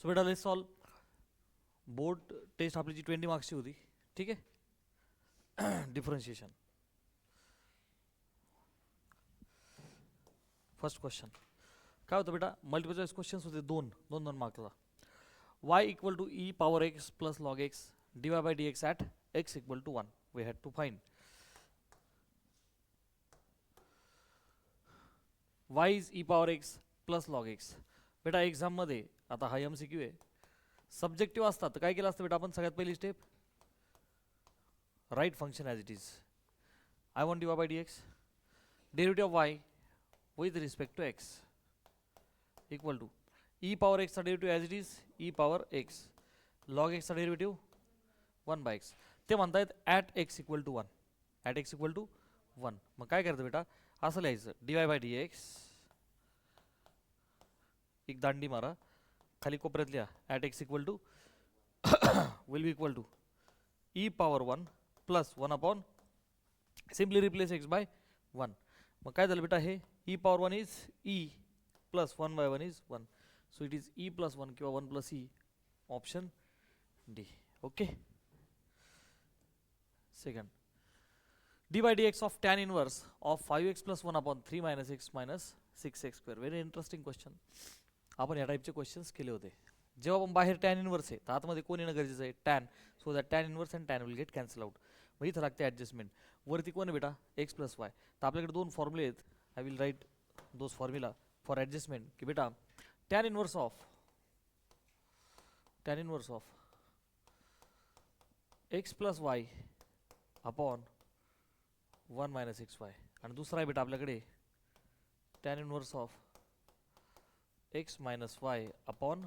So बेटा let's solve. Board taste आपली जी 20 मार्क्सची होती, ठीक आहे. डिफरन्शिएशन. फर्स्ट क्वेश्चन काय होतं बेटा, मल्टिपल चॉईस क्वेश्चन्स होते दोन दोन दोन मार्क्सला. y equal to e power x plus log x dy by dx at x equal to 1 we had to find. y is e power x plus log x. बेटा एक्झाममध्ये आता हा MCQ आहे, सब्जेक्टिव्ह असतात तर काय केलं असतं बेटा आपण, सगळ्यात पहिली step write function as it is. I want dy by dx derivative of y with respect to x equal to e power x चा derivative as it is e पॉवर x log x चा derivative 1 by x. ते म्हणतायत at x equal to 1, at x equal to 1. मग काय करायचं बेटा, असं लिहायचं dy बाय dx, एक दांडी मारा खाली कोपऱ्यात लिहा at x equal to will be equal to e power 1 plus 1 upon simply replace x by 1. मग काय झालं बेटा, हे e power 1 is e plus 1 by 1 is 1. So it is e plus 1 किंवा 1 plus e, option D. Okay. Second, d by d x of tan inverse of 5x plus 1 upon 3 minus x minus 6x square. Very interesting question. आपण या टाईपचे questions केले होते. जेव्हा आपण बाहेर tan inverse आहे तर आतमध्ये कोण येणं गरजेचं आहे, tan. So that tan inverse and tan will get cancel out. मग इथं लागते ॲडजस्टमेंट. वरती कोण आहे बेटा, एक्स प्लस वाय. तर आपल्याकडे दोन फॉर्म्युले आहेत. I will write those formula for adjustment. की बेटा tan inverse of x plus y upon 1 minus x y. आणि दुसरा आहे बेटा आपल्याकडे tan inverse of x minus y upon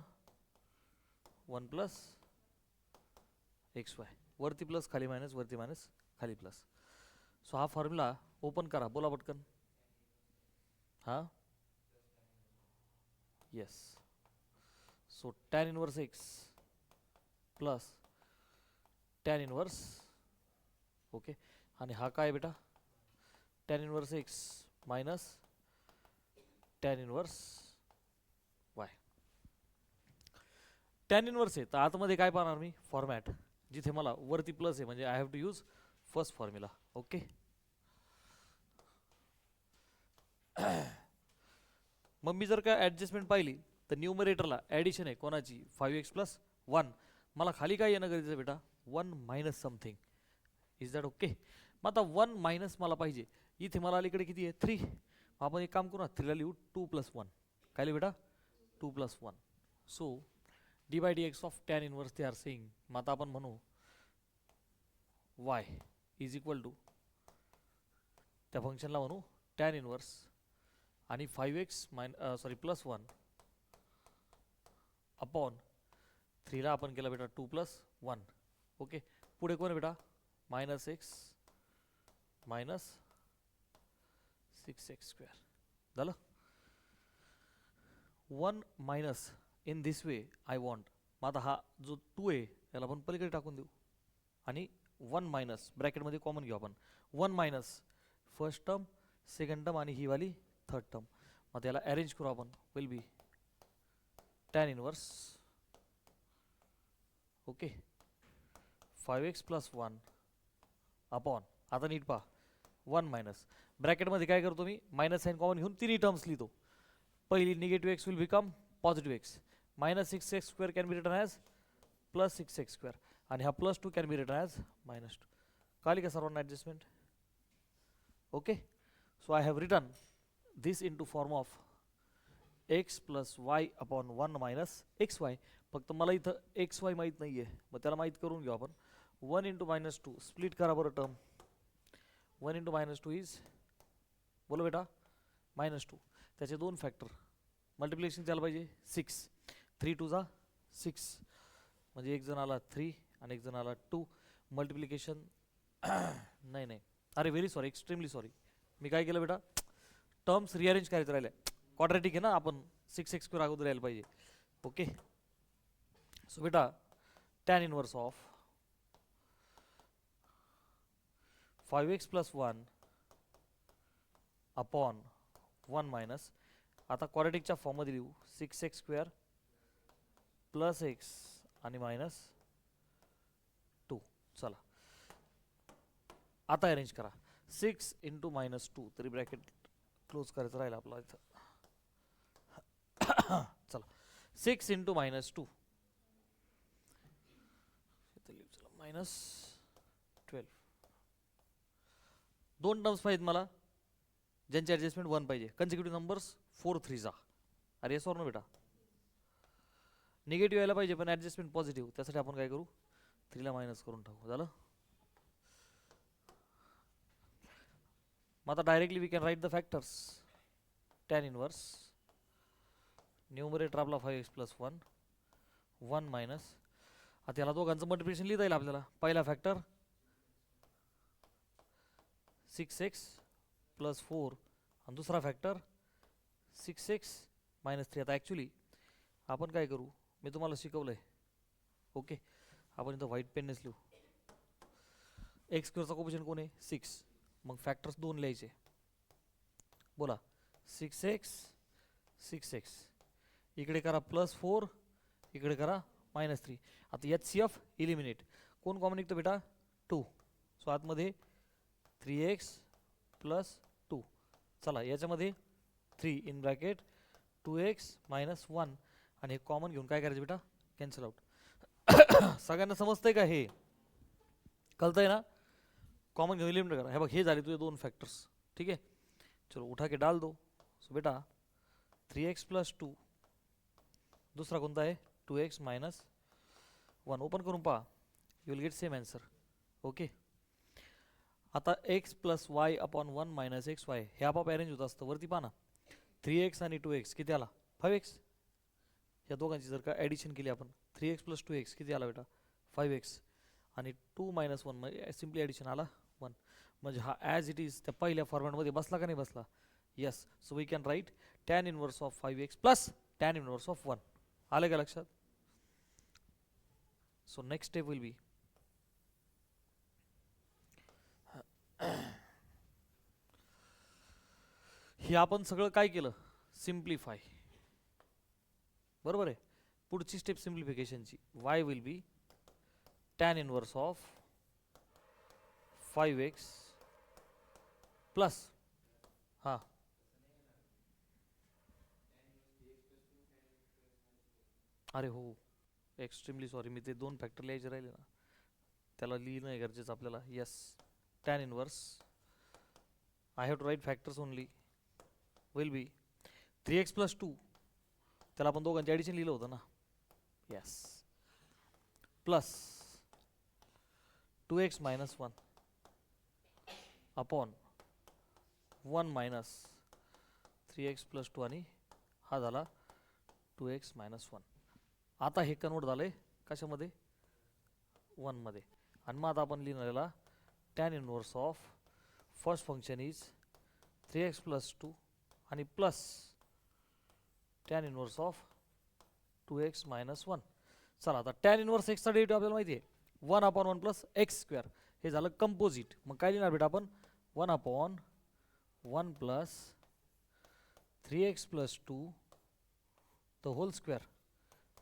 1 plus x y. वरती प्लस खाली मायनस, वरती मायनस खाली प्लस. सो हा फॉर्म्युला ओपन करा, बोला पटकन. हां yes. So tan inverse x plus tan inverse, okay. आणि हा काय बेटा, tan inverse x minus tan inverse y. Tan inverse आहे तर आतमध्ये काय पाहणार मी, फॉर्मॅट. जिथे मला वरती प्लस आहे म्हणजे I have to use first formula. Okay. मग मी जर का ॲडजस्टमेंट पाहिली तर न्यूमरेटरला ॲडिशन आहे कोणाची, 5x प्लस 1. मला खाली काय येणं गरजेचं आहे बेटा, 1 minus something. Is that okay. मग आता 1 मायनस मला पाहिजे. इथे मला अलीकडे किती आहे, 3. आपण एक काम करू ना, 3ला लिहू 2 प्लस 1. काय लिहू बेटा, 2 plus 1. So d by d x of tan inverse they are saying. मग आता आपण म्हणू y इज इक्वल टू, त्या फंक्शनला म्हणू टॅन इनवर्स आणि 5x प्लस 1 अपॉन 3ला आपण केला बेटा 2 प्लस 1. ओके. पुढे कोण आहे बेटा, minus x minus 6x square. झालं. 1 minus in this way I want. मग आता हा जो 2 आहे याला आपण पलीकडे टाकून देऊ आणि 1 मायनस ब्रॅकेटमध्ये कॉमन घेऊ आपण. 1 minus first term, second term आणि ही वाली थर्ड टर्म. मग त्याला अरेंज करू आपण, will be tan inverse, okay, 5x plus 1 upon, आता नीट पहा, 1 मायनस ब्रॅकेटमध्ये काय करतो मी, मायनस साईन कॉमन घेऊन तिन्ही टर्म्स लिहितो. पहिली negative x will become positive x. Minus 6x square can be return as plus 6x square आणि हा plus 2 can be return as minus 2. कळली का सर्वांना adjustment. Okay. So I have return this into form of x plus y upon 1 minus xy. फक्त मला इथं xy माहीत नाही आहे, मग त्याला माहीत करून घेऊ आपण. 1 इंटू मायनस 2 स्प्लिट करा बरं टर्म. 1 इंटू मायनस 2 इज, बोलो बेटा, मायनस 2. त्याचे दोन फॅक्टर मल्टिप्लिकेशन त्याला पाहिजे 6. 3 2 जा 6 म्हणजे एक जण आला 3 आणि एक जण आला 2. मल्टिप्लिकेशन नाही, अरे व्हेरी सॉरी, एक्स्ट्रीमली सॉरी. मी काय केलं बेटा, टर्म्स रिअरेंज करायचं राहिले. क्वाड्रॅटिक आहे ना, आपण 6x स्क्वेअर अगोदर यायला पाहिजे. ओके. सो बेटा tan inverse of 5x plus 1 upon 1 minus, आता क्वाड्रॅटिकच्या फॉर्ममध्ये लिहू 6x स्क्वेअर प्लस एक्स आणि -2. चला आता अरेंज करा. 6 इंटू -2 तरी ब्रॅकेट क्लोज करायचं राहिलं आपला इथं. चला 6 इंटू -2 -12. दोन टर्म्स पाहिजेत मला ज्यांची ॲडजस्टमेंट 1 पाहिजे. कन्सिक्युटिव्ह नंबर्स 4 3 जा. अरे येस ऑर नो बेटा? निगेटिव्ह यायला पाहिजे पण ॲडजस्टमेंट पॉझिटिव्ह. त्यासाठी आपण काय करू, 3 ला मायनस करून टाकू. झालं. मग आता directly we can write the factors. tan inverse numerator आपला 5x + 1 1 मायनस. आता याला दोघांचं मल्टिप्लिकेशन लिहिता येईल आपल्याला. पहिला फॅक्टर 6x + 4 आणि दुसरा फॅक्टर 6x - 3. आता ॲक्च्युली आपण काय करू, मी तुम्हाला शिकवलं आहे. ओके, आपण इथं व्हाईट पेननेच लिहू. एक्स स्क्वेअरचा कोफिशियंट कोण आहे? 6. मग फॅक्टर्स 2 लिहायचे. बोला 6x 6x. इकडे करा +4, इकडे करा -3. आता HCF इलिमिनेट. कोण कॉमन निघतो बेटा? 2. सो आतमध्ये 3x + 2. चला याच्यामध्ये 3 इन ब्रॅकेट 2x - 1 आणि हे कॉमन घेऊन काय करायचं बेटा? Cancel out. सगळ्यांना समजतंय का? हे कळतंय ना? कॉमन घेऊन इलिमिनेट करा. हे बघ, हे झाले तुझे 2 फॅक्टर्स. ठीक है, चलो उठा के डाल दो. सो बेटा 3x + 2, दूसरा कोणता आहे? 2x - 1. ओपन करून पहा, you will get same answer. Okay, आता x + y अपॉन 1 - xy हे आपोआप अरेंज होत असतं. वरती पहा ना, 3x आणि 2x किती आला? 5x. या दोघांची जर का ॲडिशन केली आपण, 3x + 2x किती आला बेटा? 5x. आणि 2 - 1 म्हणजे सिम्पली ॲडिशन आला 1. म्हणजे हा ॲज इट इज त्या पहिल्या फॉर्मॅटमध्ये बसला का नाही बसला? Yes. So we can write tan inverse of 5x + tan inverse of 1. आलं का लक्षात? So next step will be हे आपण सगळं काय केलं? सिम्प्लिफाय. बरोबर आहे. पुढची स्टेप सिम्प्लिफिकेशनची. y will be tan inverse of 5x plus हां अरे हो, एक्स्ट्रीमली सॉरी, मी ते 2 फॅक्टर लिहायचे राहिले ना, त्याला लिहिणं आहे गरजेचं आपल्याला. Yes, tan inverse I have to write factors only will be 3x + 2, त्याला आपण दोघांचे ॲडिशन लिहिलं होतं ना. Yes, plus 2x - 1 upon 1 minus 3x + 2 आणि हा झाला 2x - 1. आता हे कन्वर्ट झालंय कशामध्ये? 1 मध्ये. आणि मग आता आपण लिहिणाऱ्याला tan inverse of first function is 3x + 2 आणि plus tan inverse of 2x - 1. चला आता tan इनवर्स x चा डेरिव्हेटिव्ह आपल्याला माहिती आहे 1/1 + x². हे झालं कंपोजिट. मग काय लिहिणार बेटा आपण? 1/1 + 3x + 2 the whole square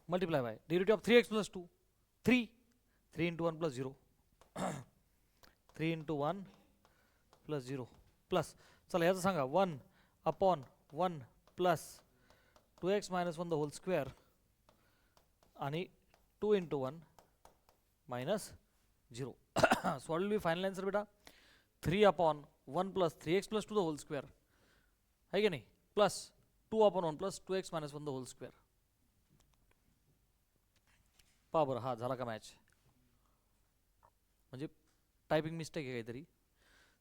multiply by derivative of 3x + 2 3 3 × 1 + 0 3 × 1 + 0 plus. चला याचं सांगा 1/1 + 2x - 1 द होल स्क्वेअर आणि 2 × 1 - 0. So what will be final answer बेटा? 3/1 + 3x + 2 द होल स्क्वेअर है की नाही, plus 2/1 + 2x - 1 the whole square. पहा बरं, हा झाला का मॅच? म्हणजे टायपिंग मिस्टेक आहे काहीतरी.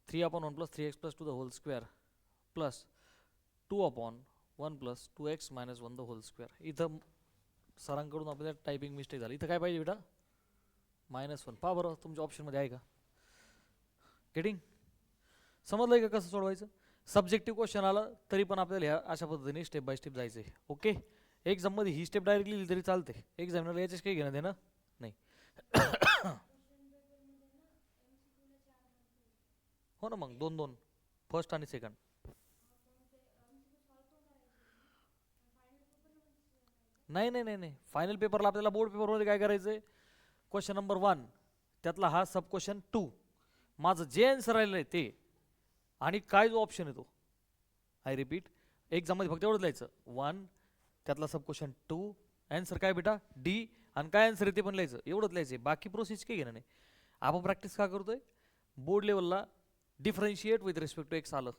3/1 + 3x + 2 the whole square plus 2/1 + 2x - 1 the whole square. इथं सरांकडून आपल्याला टायपिंग मिस्टेक झाली. इथं काय पाहिजे बेटा? -1. पहा बरं तुमच्या ऑप्शनमध्ये आहे का? गेटिंग? समजलंय का कसं सोडवायचं? सब्जेक्टिव्ह क्वेश्चन आला तरी पण आपल्याला ह्या अशा पद्धतीने स्टेप बाय स्टेप जायचं आहे. ओके, एक्झाममध्ये ही स्टेप डायरेक्टली लिहिली तरी चालते. एक्झामिनरला याच्याच काही घेणं देणं नाही. हो ना, मग 2-2 फर्स्ट आणि सेकंड. नाही नाही नाही नाही, फायनल पेपरला आपल्याला बोर्ड पेपरमध्ये काय करायचं आहे, क्वेश्चन नंबर 1 त्यातला हा सब क्वेश्चन 2, माझं जे आन्सर राहिलं आहे ते, आणि काय जो ऑप्शन येतो, आय रिपीट, एक्झाममध्ये फक्त एवढंच लिहायचं 1 त्यातला सब क्वेश्चन 2, आन्सर काय बेटा डी, आणि काय आन्सर आहे ते पण लिहायचं, एवढंच लिहायचं. बाकी प्रोसेस काही घेणं नाही. आपण प्रॅक्टिस का करतोय, बोर्ड लेवलला differentiate with respect to x आलं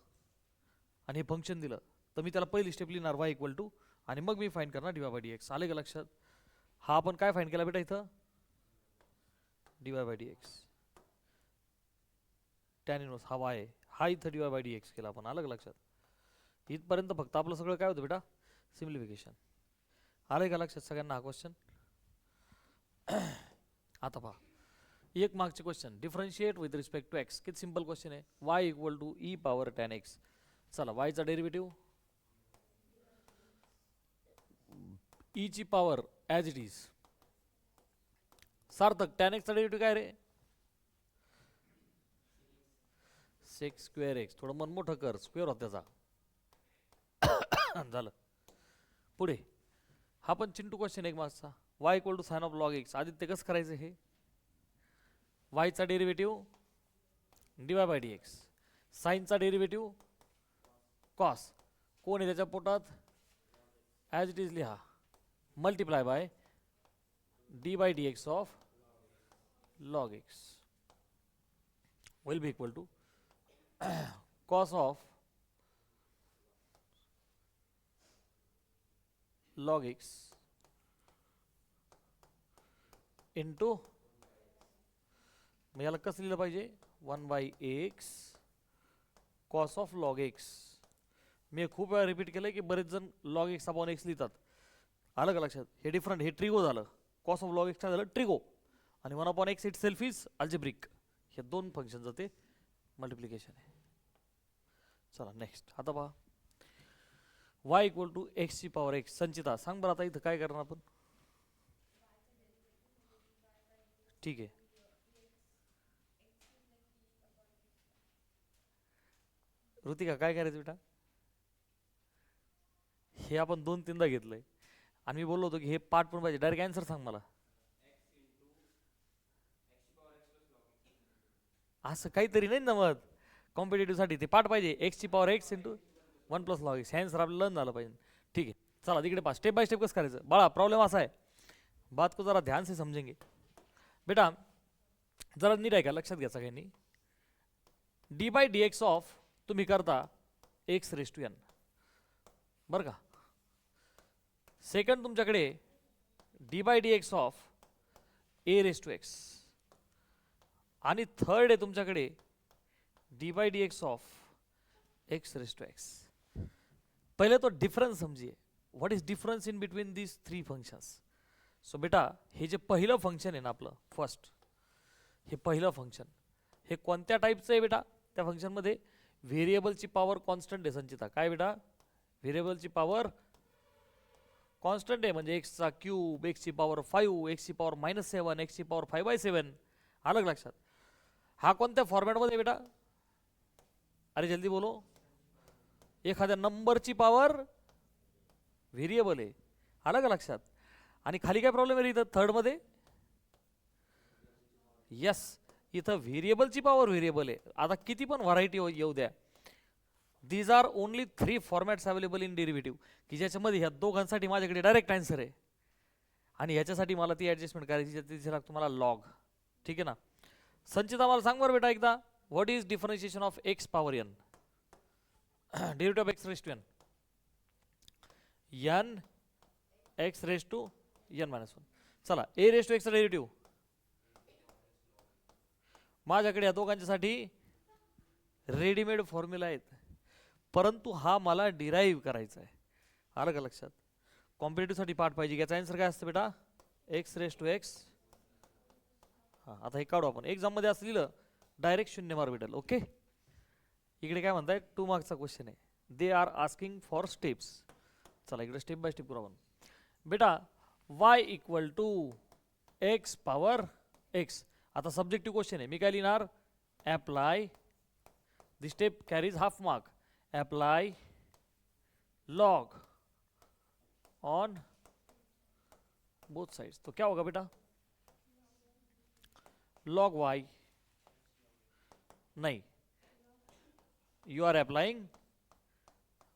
आणि हे फंक्शन दिलं तर मी त्याला पहिली स्टेप लिहिणार y इक्वल टू, आणि मग मी फाईंड करणार dy बाय dx. आले का लक्षात? हा आपण काय फाईंड केला बेटा इथं, dy by dx, tan inverse हा y आहे, हा इथं dy बाय dx केला आपण. आलं का लक्षात? इथपर्यंत फक्त आपलं सगळं काय होतं बेटा, सिम्प्लिफिकेशन. आलं का लक्षात सगळ्यांना हा क्वेश्चन? आता पहा एक मार्कचे question, differentiate with respect to x. किती सिंपल क्वेश्चन आहे, y equal to e power tan x. चला y चा डेरिव्हेटिव्ह ई ची power as it is, Sarthak tan एक्सचा डेरिव्हेटिव्ह काय रे, सेक्स स्क्वेअर एक्स. थोडं मन मोठं कर, स्क्वेअर होत त्याचा. झालं. पुढे हा पण चिंटू क्वेश्चन एक मार्क्सचा, y equal to sine of log x. Aditya कसं करायचं हे, y चा डेरिव्हेटिव्ह dy बाय dx, साइनचा डेरिव्हेटिव्ह कॉस, कोण आहे त्याच्या पोटात, ॲज इट इज लिहा, multiply by d by d x of log x will be equal to cos of log x into, मग याला कसं लिहिलं पाहिजे, 1 by x cos of log x. मी खूप वेळा रिपीट केलं की बरेच जण लॉग एक्स अपॉन एक्स लिहितात. आलं का लक्षात? हे डिफरंट, हे ट्रिगो झालं, कॉस ऑफ लॉग एक्स झालं ट्रिगो, आणि 1 upon x it self is algebraic. हे दोन फंक्शनचं ते मल्टिप्लिकेशन आहे. चला नेक्स्ट. आता पहा y इक्वल टू एक्स ची पॉवर एक्स. संचिता सांग बरं आता इथं काय करणार आपण. ठीक आहे, ऋतिका काय करायचं बेटा, हे आपण 2-3दा घेतलंय आणि मी बोललो होतो की हे पार्ट पण पाहिजे. डायरेक्ट आन्सर सांग मला. असं काहीतरी नाही नमत, कॉम्पिटेटिव्ह साठी ते पार्ट पाहिजे, एक्स ची power x into 1 plus log x. Answer आपल्याला लर्न झालं पाहिजे. ठीक आहे, चला तिकडे पहा, स्टेप बाय स्टेप कसं करायचं. बाळा प्रॉब्लेम असा आहे, बात को जरा ध्यान से समजेंगे बेटा, जरा नीट आहे का, लक्षात घ्या सगळ्यांनी. D by d x of तुम्ही करता एक्स रेस टू एन, बरं का. सेकंड तुमच्याकडे d by d x of a raise to x, आणि थर्ड आहे तुमच्याकडे d by d x of x raise to x. पहिले तो डिफरन्स समजिए, what is difference in between these 3 functions. So बेटा हे जे पहिलं फंक्शन आहे ना आपलं फर्स्ट, हे पहिलं फंक्शन हे कोणत्या टाईपचं आहे बेटा, त्या फंक्शनमध्ये व्हेरिएबलची पॉवर कॉन्स्टंट आहे. संचिता काय बेटा, व्हेरिएबलची पॉवर कॉन्स्टंट आहे, म्हणजे एक्सचा क्यूब, एक्सची पॉवर 5, एक्सची पॉवर -7, एक्सची पॉवर 5/7. अलग लक्षात. हा कोणत्या फॉर्मॅटमध्ये बेटा, अरे जल्दी बोलो, एखाद्या नंबरची पॉवर व्हेरिएबल आहे. आलं का लक्षात? आणि खाली काय प्रॉब्लेम आहे इथं थर्डमध्ये, यस इथं व्हेरिएबलची पॉवर व्हेरिएबल आहे. आता किती पण व्हरायटी येऊ द्या, these are only 3 formats available in derivative, की ज्याच्यामध्ये ह्या दोघांसाठी माझ्याकडे डायरेक्ट आन्सर आहे, आणि ह्याच्यासाठी मला ती ॲडजस्टमेंट करायची, तिथे लागतो मला लॉग. ठीक आहे ना. संचिता मला सांग बरं बेटा एकदा, what is differentiation of x power n, derivative of x raise to n, n x raise to n -1. चला ए रेस टू एक्सचा डेरिव्हेटिव्ह माझ्याकडे या दोघांच्यासाठी रेडीमेड फॉर्म्युला आहेत, परंतु हा मला डिराईव्ह करायचा आहे. आलं का लक्षात? कॉम्पिटेटिव्हसाठी पार्ट पाहिजे. याचा आन्सर काय असतं बेटा, एक्स रेस टू एक्स. हां आता हे काढू आपण, एक्झाममध्ये असं लिहिलं डायरेक्ट 0 मार्क भेटेल. ओके, इकडे काय म्हणताय 2 मार्कचा क्वेश्चन आहे, they are asking for steps. चला इकडे स्टेप बाय स्टेप करू आपण बेटा. y equal to x power x. आता सब्जेक्टिव्ह क्वेश्चन आहे, मी काय लिहिणार, apply, the step carries half mark, apply log on both sides, तो क्या होगा बेटा log y, नहीं, you are applying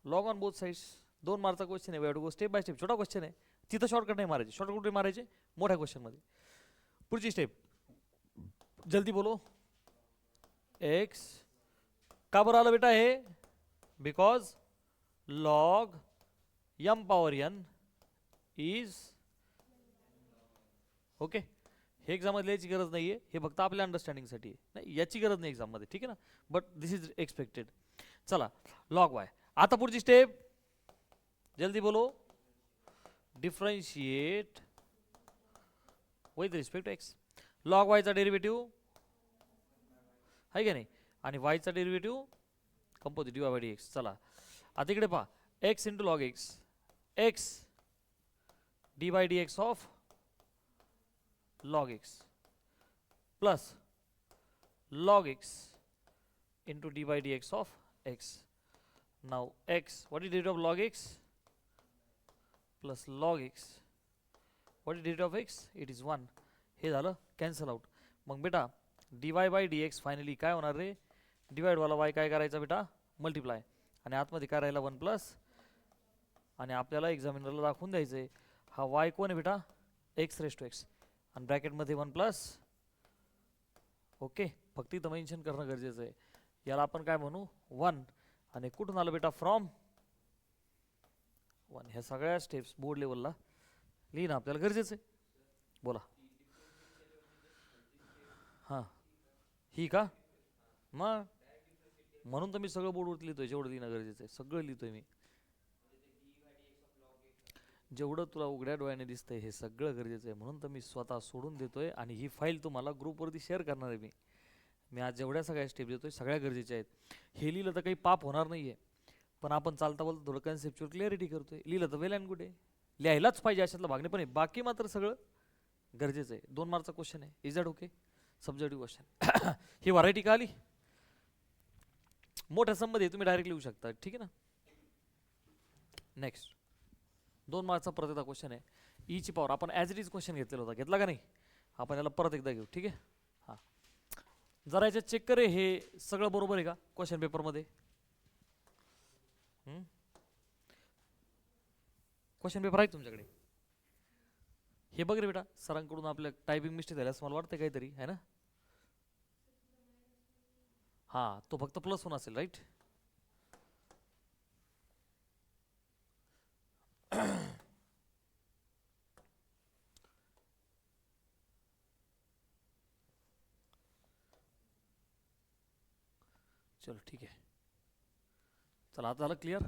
log on both sides. 2 मार्कचा क्वेश्चन आहे, we have to go step by step. छोटा क्वेश्चन आहे, तिथं शॉर्टकट नाही मारायचे. शॉर्टकट कुठे मारायचे, मोठ्या क्वेश्चन मध्ये. पुढची स्टेप जल्दी बोलो. एक्स का बरं आलं बेटा हे, because log m power n is okay. हे एक्झाम मध्ये लिहायची गरज नाहीये, हे फक्त आपल्या अंडरस्टँडिंगसाठी नाही, याची गरज नाही एक्झाम मध्ये, ठीक आहे ना. But this is expected. चला लॉग वाय. आता पुढची स्टेप जल्दी बोलो. Differentiate with respect to x. Log वायचा डेरिव्हेटिव्ह आहे का नाही, आणि वायचा derivative composite dy by dx. चला आता इकडे पहा, x into log x, x d by d x of log x plus log x into d by dx of x. Now x, what is the derivative of log x plus log x, what is the derivative of x, it is 1. हे झालं cancel out. मग बेटा dy by dx finally काय होणार रे, divide वाला y काय करायचा बेटा मल्टिप्लाय, आणि आतमध्ये काय राहिला 1 प्लस, आणि आपल्याला एक्झामिनरला दाखवून द्यायचंय हा y कोण आहे बेटा x रेस टू x, आणि ब्रॅकेटमध्ये 1 प्लस. ओके, फक्त इथं मेन्शन करणं गरजेचं आहे. याला आपण काय म्हणू 1, आणि कुठून आलं बेटा फ्रॉम 1. ह्या सगळ्या स्टेप्स बोर्ड लेवलला लिहिणं आपल्याला गरजेचं आहे. बोला. हां ही का, मग म्हणून तर मी सगळं बोर्डवरती लिहितोय, जेवढं लिहिणं गरजेचं आहे सगळं लिहितोय मी. जेवढं तुला उघड्या डोळ्याने दिसतंय हे सगळं गरजेचं आहे, म्हणून तर मी स्वतः सोडून देतोय, आणि ही फाईल तुम्हाला ग्रुपवरती शेअर करणार आहे. मी आज जेवढ्या सगळ्या स्टेप देतोय सगळ्या गरजेच्या आहेत. हे लिहिलं तर काही पाप होणार नाही आहे, पण आपण चालता बोलता थोडं कन्सेप्च्युअल क्लॅरिटी करतोय. लिहिलं तर वेल अँड गुड आहे, लिहायलाच पाहिजे अशातलं भागणे पण आहे, बाकी मात्र सगळं गरजेचं आहे. 2 मार्कचा क्वेश्चन आहे, is that okay, subjective question. He variety का आली, मोठ्या सममध्ये तुम्ही डायरेक्ट लिहू शकता, ठीक आहे ना. नेक्स्ट 2 मार्कचा परत एकदा क्वेश्चन आहे, ई ची पॉवर. आपण ॲज इट इज क्वेश्चन घेतलेला होता, घेतला का नाही, आपण याला परत एकदा घेऊ, ठीक आहे. हां जरा याच्यात चेक करे, हे सगळं बरोबर आहे का क्वेश्चन पेपरमध्ये. क्वेश्चन पेपर आहे तुमच्याकडे, हे बघ रे बेटा. सरांकडून आपल्या टायपिंग मिस्टेक झाली असं मला वाटतं काहीतरी आहे ना. हां तो फक्त +1 असेल, राईट. चलो ठीक आहे. चला आता झालं clear.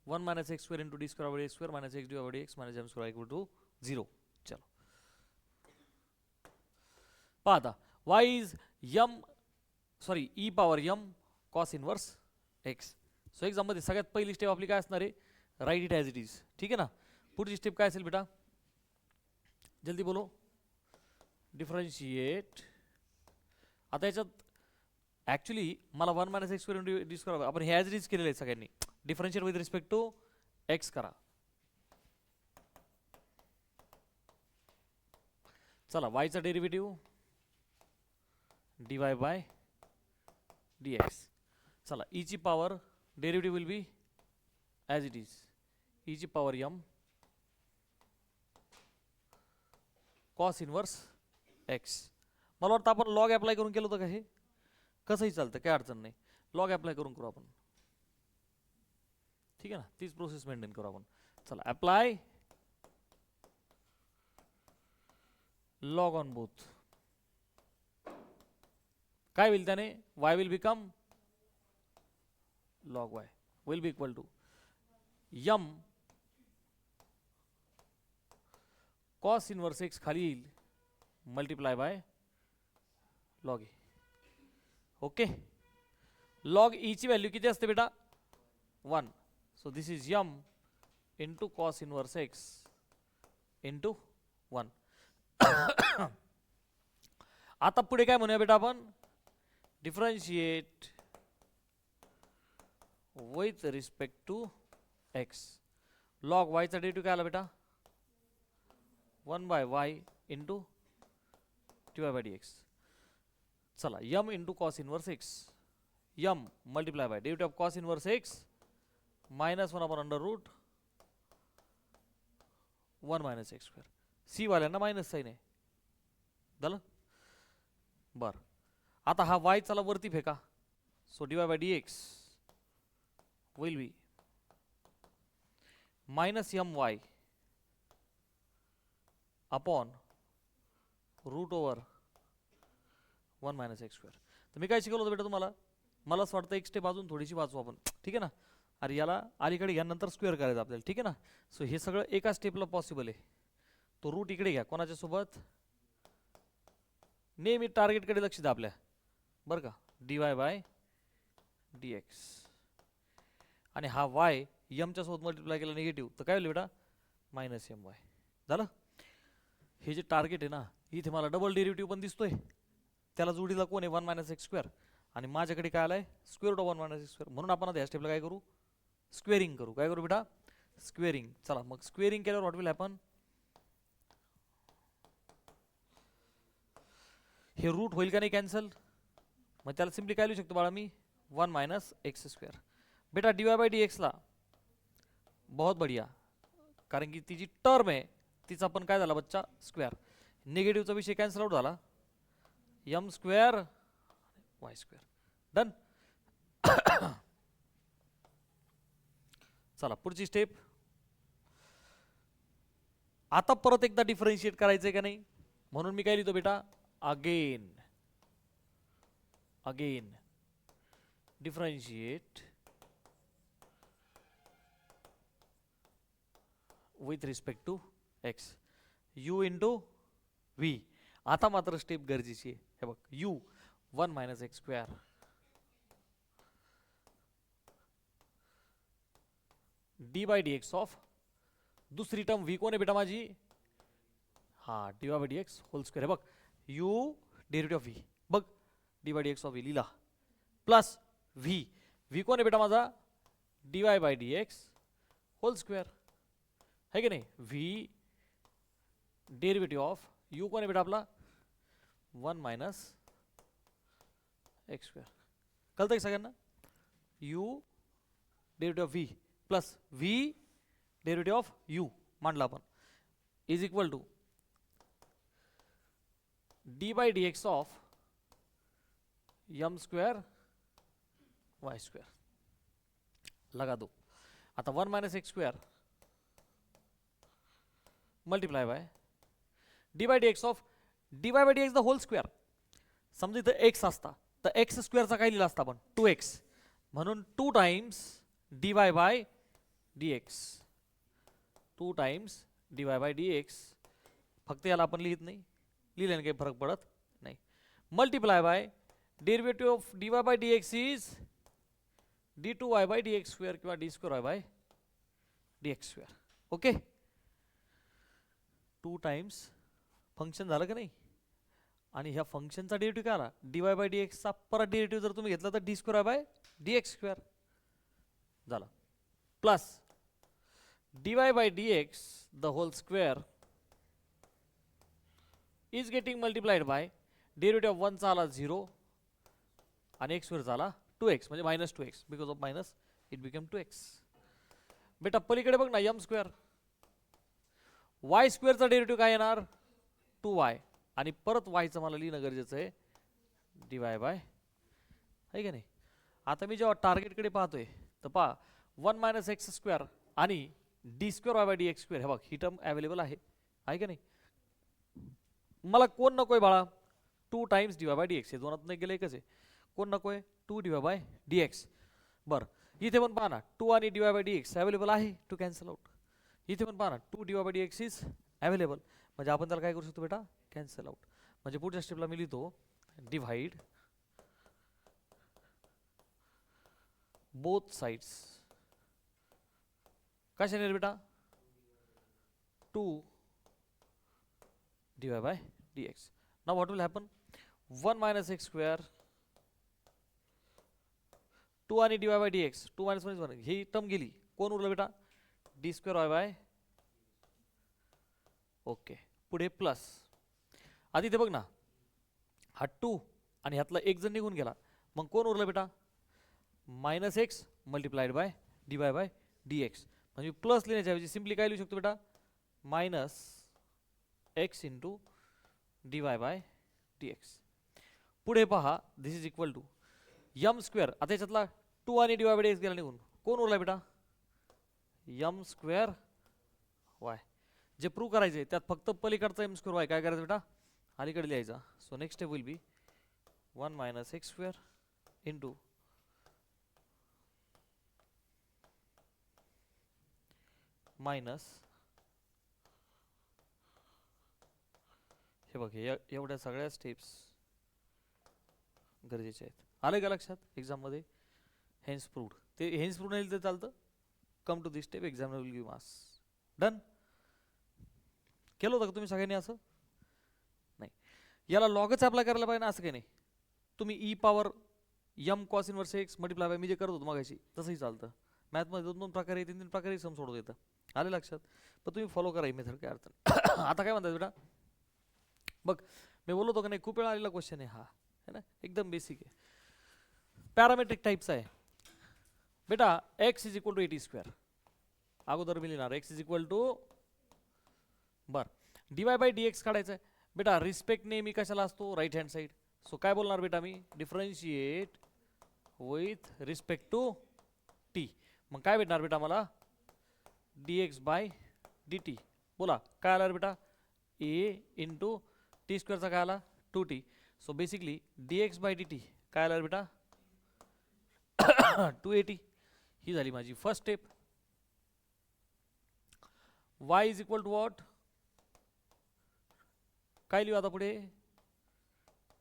1 minus x square into d square by x square minus x d by x minus m square equal to 0. चलो पहा आता, y is m sorry e power m cos inverse x. So एक्झाममध्ये सगळ्यात पहिली step आपली काय असणार आहे, write it as it is, ठीक आहे ना. पुढची स्टेप काय असेल बेटा, जल्दी बोलो. डिफरन्शिएट. आता याच्यात ॲक्च्युली मला 1 minus x square into d square आपण हे ॲज इट इज केलेलं आहे सगळ्यांनी. Differentiate with respect to x करा. चला वायचा डेरिव्हेटिव्ह dy बाय dx. चला ई ची power derivative will be as it is e ची power m cos inverse x. मला वाटतं आपण लॉग अप्लाय करून केलं होतं का, हे कसंही चालतं, काय अडचण नाही. लॉग अप्लाय करून करू आपण, ठीक आहे ना, तीच प्रोसेस मेंटेन करू आपण. चला अप्लाय लॉग ऑन बोथ. काय होईल त्याने, y will become log y will be equal to m cos inverse x खाली येईल multiply by log a. Okay, log e ची व्हॅल्यू किती असते बेटा 1. So this is m into cos inverse x into 1. आता पुढे काय म्हणूया बेटा आपण, differentiate with respect to x. Log y चा डेरिव्हेटिव्ह काय आला बेटा 1 by y into d y by d x. चला M into cos inverse x, m multiply by derivative of cos inverse x minus 1 upon under root 1 minus x square. C वाल्यांना minus sign आहे. झालं. बर आता हा y चला वरती फेका. So d y by d x will be minus m y upon root over 1 minus x square. तर मी काय शिकवलं होतं बेटा तुम्हाला, मला असं वाटतं एक स्टेप अजून थोडीशी वाचू आपण, ठीक आहे ना. अरे याला अलीकडे घ्या, नंतर स्क्वेअर करायचं आपल्याला, ठीक आहे ना. सो हे सगळं एका स्टेपला पॉसिबल आहे. तो रूट इकडे घ्या कोणाच्या सोबत, नेहमी टार्गेटकडे लक्ष द्या आपल्या, बरं का. D y by d x आणि हा वाय यमच्या सोबत मल्टिप्लाय केला निगेटिव्ह, तर काय होईल बेटा मायनस एम वाय. झालं. हे जे टार्गेट आहे ना, इथे मला डबल डेरिव्हेटिव्ह पण दिसतोय, त्याला जोडीला कोण आहे 1 मायनस एक्स स्क्वेअर, आणि माझ्याकडे काय आलाय square root of 1 minus x square. म्हणून आपण आता या स्टेपला काय करू, स्क्वेअरिंग करू. काय करू बेटा, स्क्वेअरिंग. चला मग स्क्वेअरिंग केल्यावर व्हॉट विल हॅपन, हे रूट होईल का नाही कॅन्सल, मग त्याला सिम्पली काय लिहू शकतो बाळा मी 1 मायनस एक्स स्क्वेअर. बेटा डी वाय बाय डी एक्सला बहुत बढिया, कारण की ती जी टर्म आहे तिचा पण काय झाला बच्चा स्क्वेअर, निगेटिव्हचा विषय कॅन्सल आउट झाला, m square y square. Done. चला पुढची स्टेप. आता परत एकदा डिफरन्शिएट करायचंय का नाही, म्हणून मी काय लिहितो बेटा again differentiate with respect to x, u into v. आता मात्र स्टेप गरजेची आहे. हे बघ u 1 minus x square d by d x of, दुसरी टर्म व्ही कोण आहे बेटा माझी, हा d y by d x whole square. हे बघ यू डेरिव्हेटिव्ह ऑफ व्ही, बघ d by d x of v लिहिला, प्लस व्ही, व्ही कोण आहे बेटा माझा d y by d x whole square, है की नाही. व्ही डेरिव्हेटिव्ह ऑफ यू कोण आहे बेटा आपला 1 मायनस एक्स स्क्वेअर. कळतं की सगळ्यांना, u derivative of v plus v derivative of u मांडला आपण, is equal to d by d x of m square y square. लगा दो. आता 1 minus x square multiply by d by d x of d y by d x the whole square. समजा इथं x असता तर x स्क्वेअरचा काय लिहिला असता आपण 2x, म्हणून 2 times D y by d x, 2 times D y by d x. फक्त याला आपण लिहित नाही, लिहिल्याने काही फरक पडत नाही. Multiply by derivative of d y by d x is d two y by d x square किंवा d square y by d x square. Okay, 2 times function झालं का नाही, आणि ह्या फंक्शनचा डेरिव्हेटिव्ह काय आला डी वाय बाय डी एक्सचा परत डेरिव्हेटिव्ह जर तुम्ही घेतला तर d square y by d x square झाला, plus d y by d x the whole square is getting multiplied by derivative of 1 चा आला 0 आणि एक्स स्क्वेअर झाला 2x, म्हणजे minus 2x, because of minus it become 2x. बेटा पलीकडे बघ ना एम स्क्वेअर, वाय स्क्वेअरचा डेरिव्हेटिव्ह काय येणार 2y, आणि परत वायचं मला लिहिणं गरजेचं आहे डी वाय बाय, आहे का नाही. आता मी जेव्हा टार्गेटकडे पाहतोय तर पहा 1 मायनस एक्स स्क्वेअर आणि D square y by d x square, हे बघ ही टर्म अवेलेबल आहे का नाही. मला कोण नकोय बाळा 2 times D y by d x, हे दोनात नाही गेलं एकच आहे, कोण नकोय 2 D y by d x. बरं इथे पण पहा ना 2 आणि d y by d x available आहे टू कॅन्सल आउट. इथे पण पहा ना 2 D y by d x is available, म्हणजे आपण त्याला काय करू शकतो बेटा कॅन्सल आउट. म्हणजे पुढच्या स्टेपला मी लिहितो डिव्हाइड बोथ साइड्स, कशाने बेटा 2 D y by d x. Now what will happen 1 minus x square 2 आणि d y by d x, 2 minus 1 he term गेली, कोण उरलं बेटा D square y by, okay. पुढे प्लस. आधी ते बघ ना, हा 2 आणि ह्यातला एक जण निघून गेला, मग कोण उरलं बेटा? Minus x multiplied by d y by d x. म्हणजे प्लस लिहिण्याच्या ऐवजी सिम्पली काय लिहू शकतो बेटा? Minus x into d y by d x. पुढे पहा, this is equal to m square. आता याच्यातला 2 आणि d y by d x गेला निघून, कोण उरला बेटा? M square y. जे प्रूव्ह करायचे त्यात फक्त पलीकडचा एम स्क्वेअर वाय काय करायचं बेटा? अलीकडे लिहायचा. So next step will B 1 minus x square into minus, हे बघ, हे एवढ्या सगळ्या स्टेप्स गरजेचे आहेत. आलं का लक्षात एक्झाममध्ये? Hence proved. ते हेन्स प्रूव्ड नाही तर चालतं. Come to this step, exam will give marks. Done. केलं होतं का तुम्ही सगळ्यांनी असं? नाही. याला लॉगच अप्लाय करायला पाहिजे ना, असं काही नाही. तुम्ही e power m cos inverse x multiply by, मी जे करत होतो मगाशी तसंही चालतं. मॅथमध्ये 2 प्रकारे 3 प्रकारे सम सोडवता येतं. आले लक्षात? पण तुम्ही फॉलो करा ही मेथड, काय अर्थ नाही. आता काय म्हणतात बेटा? बघ, मी बोललो होतो का नाही, खूप वेळा आलेला क्वेश्चन आहे हा, है ना, एकदम बेसिक आहे, पॅरामेट्रिक टाईपचा आहे बेटा. X is equal to 80 square अगोदर मी लिहिणार. एक्स इज इक्वल टू, बर, d y by d x काढायचं आहे बेटा. रिस्पेक्ट नेहमी कशाला असतो? Right hand side. सो काय बोलणार बेटा मी? Differentiate with respect to t. मग काय भेटणार बेटा मला? D x by d t. बोला काय आला बेटा? ए इंटू टी स्क्वेअरचा काय आला? 2t. So basically d x by d t काय आला बेटा? 280. ही झाली माझी first step. y is equal to what? काय लिहू आता पुढे?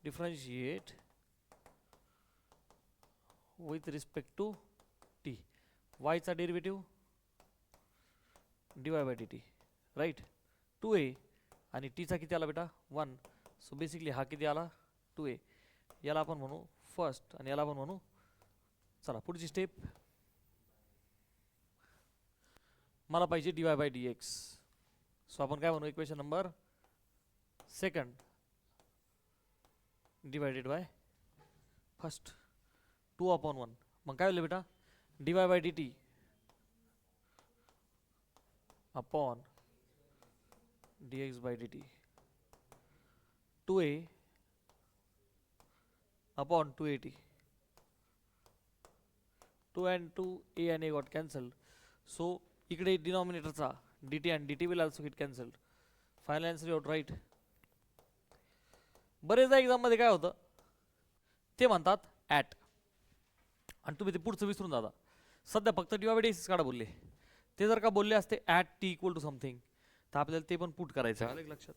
Differentiate with respect to t. y चा derivative d y by d t, right. 2a आणि t चा किती आला बेटा? 1. सो बेसिकली हा किती आला? 2a. याला आपण म्हणू फर्स्ट आणि याला आपण म्हणू, चला पुढची स्टेप. मला पाहिजे d y by d x. So आपण काय म्हणू? Equation number second divided by first 2/1. मग काय होईल बेटा? D y by d t upon d x by d t 2a upon 280. 2 and 2 a and a got cancelled. So इकडे डिनॉमिनेटरचा dt and dt will also get cancelled. Final answer you right. बरेचदा exam मध्ये काय होतं ते म्हणतात at, आणि तुम्ही ते पुढचं विसरून जाता. सध्या फक्त d y by d x काढा बोलले. ते जर का बोलले असते at t equal to something, तर आपल्याला ते पण पुट करायचं. आलं लक्षात?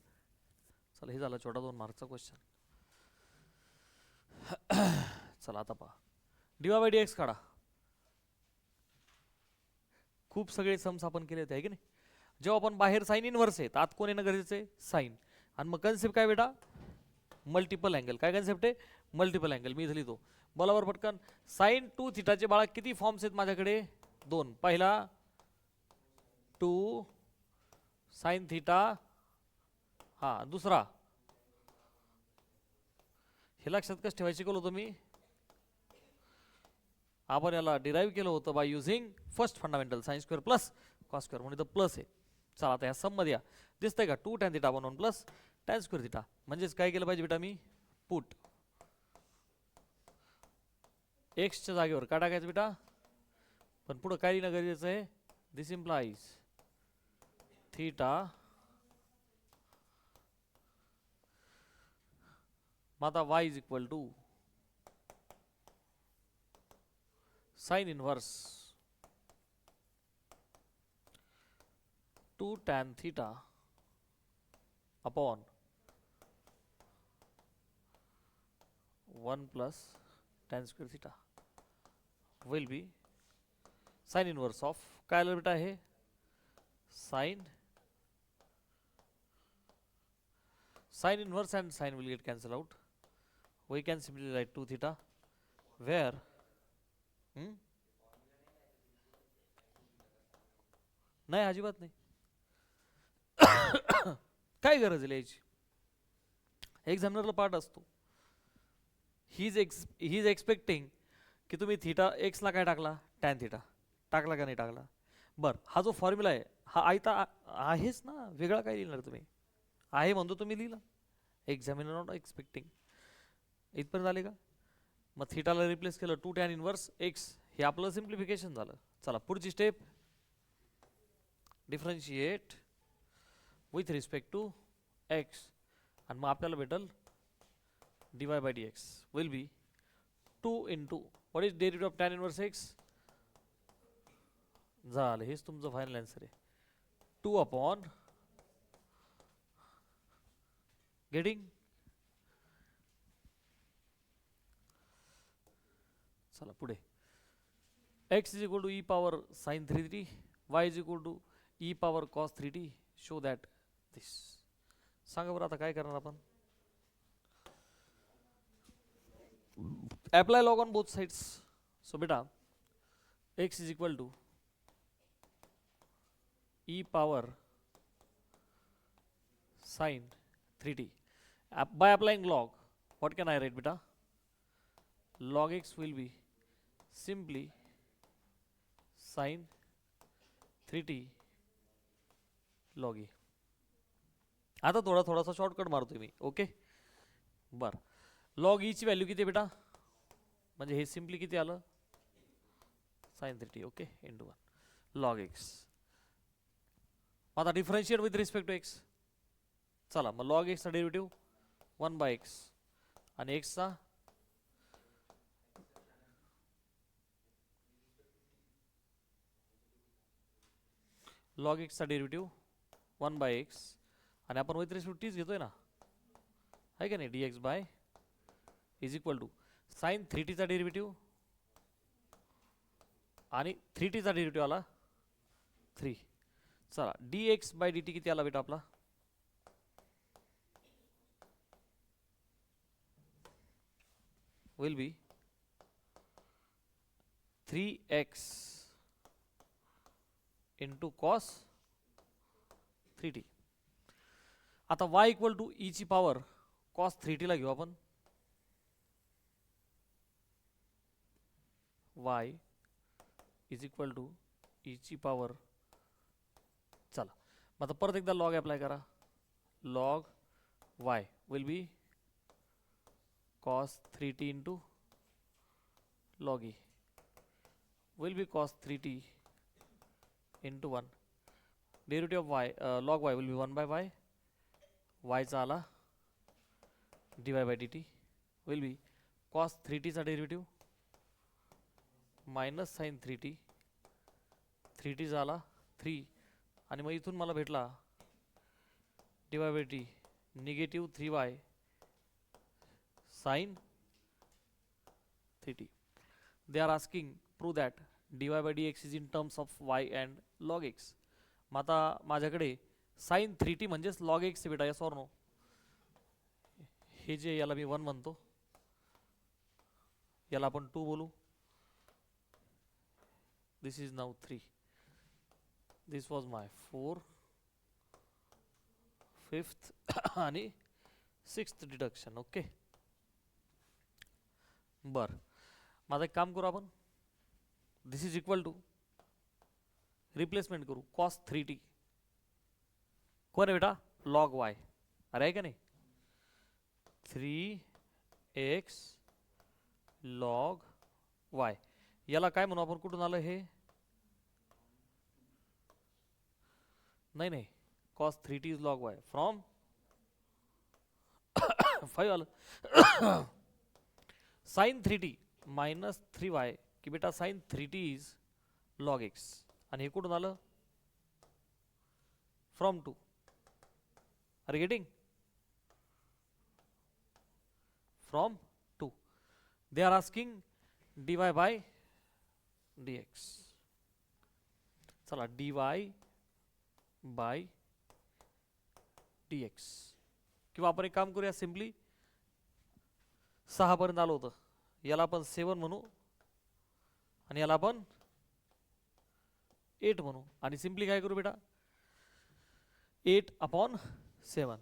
चला, हे झालं छोटा 2 मार्कचा क्वेश्चन. चला आता पहा, D y by d x काढा. खूप सगळे सम्स आपण केले होते आहे की नाही. जेव्हा आपण बाहेर साइन इनवर्स आहे, आत कोण येणं गरजेचं आहे? साइन. आणि मग कन्सेप्ट काय बेटा? Multiple angle. काय कन्सेप्ट आहे? Multiple angle. मी इथं लिहितो बरोबर पटकन. साइन 2 थिटाचे बाळा किती फॉर्म्स आहेत माझ्याकडे? 2. पहिला 2 साइन थिटा, हा दुसरा, हे लक्षात कसं ठेवायचं शिकवलं होतं मी. आपण याला डिराईव्ह केलं होतं by using first fundamental sine square plus cos square, म्हणून इथं प्लस आहे. चला आता ह्या सम मध्ये या. दिसतंय का? 2 tan theta 1 plus tan square theta. म्हणजेच काय केलं पाहिजे बेटा? मी पुट एक्सच्या जागेवर काय टाकायचं बेटा? पण पुढं काय लिहिणं गरजेचं आहे? दिस इम्प्लाइज थिटा, मग आता y is equal to sine inverse 2 tan theta upon 1 plus tan square theta will be sin inverse of, काय आलं बेटा? हे sin inverse and sin will get cancelled out. We can simply write 2 theta where नाही, अजिबात नाही. काय गरज आहे लिहायची? एक्झामिनरला पार्ट असतो. ही इज एक्सपेक्टिंग की तुम्ही थिटा एक्सला काय टाकला, टॅन थिटा टाकला का नाही टाकला. बरं, हा जो फॉर्म्युला आहे हा आयता आहेच ना, वेगळा काय लिहिणार तुम्ही? आहे म्हणतो तुम्ही लिहिला. Examiner not expecting. इथपर्यंत आले का? मग थिटाला रिप्लेस केलं 2 tan इनवर्स एक्स, हे आपलं सिम्प्लिफिकेशन झालं. चला पुढची step, differentiate with respect to x, आणि मग आपल्याला भेटल dy by dx will be 2 into what is derivative of tan inverse x. झालं, हेच तुमचं फायनल आन्सर आहे. 2 upon गेटिंग. चला पुढे, x is equal to e power sin 3t, y is equal to e power cos 3t. Show that this. सांगा बरं आता काय करणार आपण? apply log on both sides. So beta x is equal to e power sin 3t. By applying log, what can I write beta? Log x will be simply sin 3t log e. आता थोडासा shortcut मारतोय मी. Okay बरं, log e ची value किती आहे बेटा? म्हणजे हे सिम्पली किती आलं, sine 3t. Okay into 1 log x. आता differentiate with respect to x. चला मग लॉग एक्सचा डेरिव्हेटिव्ह 1 बाय एक्स, आणि एक्सचा लॉग एक्सचा डेरिव्हेटिव्ह 1 बाय एक्स, आणि आपण विथ रिस्पेक्ट टीच घेतोय ना, आहे का नाही, dx by is equal to sine 3t चा डेरिव्हेटिव्ह आणि 3t चा डेरिव्हेटिव्ह आला 3. चला dx बाय dt किती आला बेटा आपला? Will be 3x into cos 3t. आता y इक्वल टू ई ची पॉवर कॉस 3t ला घेऊ आपण. y is equal to e ची पॉवर. चला मग आता परत एकदा लॉग अप्लाय करा. Log y will be cos 3t into log e will be cos 3t into 1. Derivative of y, log y will be 1 by y. Y चा आला dy by dt will be cos 3t चा derivative minus sign 3t. 3t चा आला 3, आणि मग इथून मला भेटला dy by dt negative 3y sin 3t. They are asking prove that dy by dx is in terms of y and log x. मग आता माझ्याकडे sin 3t म्हणजेच log x आहे बेटा, yes or no? हे जे याला मी 1 म्हणतो, याला आपण 2 बोलू. This is now 3. This was my 4, 5th आणि 6th डिडक्शन. ओके बर, माझं एक काम करू आपण, दिस इज इक्वल टू रिप्लेसमेंट करू कॉस 3t. कोण आहे बेटा? Log Y. अरे आहे का नाही, 3x लॉग वाय. याला काय म्हणू आपण? कुठून आलं हे? नाही, cos 3t is log Y from 5 आलं. साइन 3t मायनस 3y की बेटा sign 3t is log x, आणि हे कुठून आलं? From 2. Are getting? From 2. They are asking dy by dx. चला dy बाय dx, किंवा आपण एक काम करूया, सिम्पली 6 पर्यंत आलो होतं, याला आपण 7 म्हणू आणि याला आपण 8 म्हणू, आणि सिम्पली काय करू बेटा, 8 अपॉन 7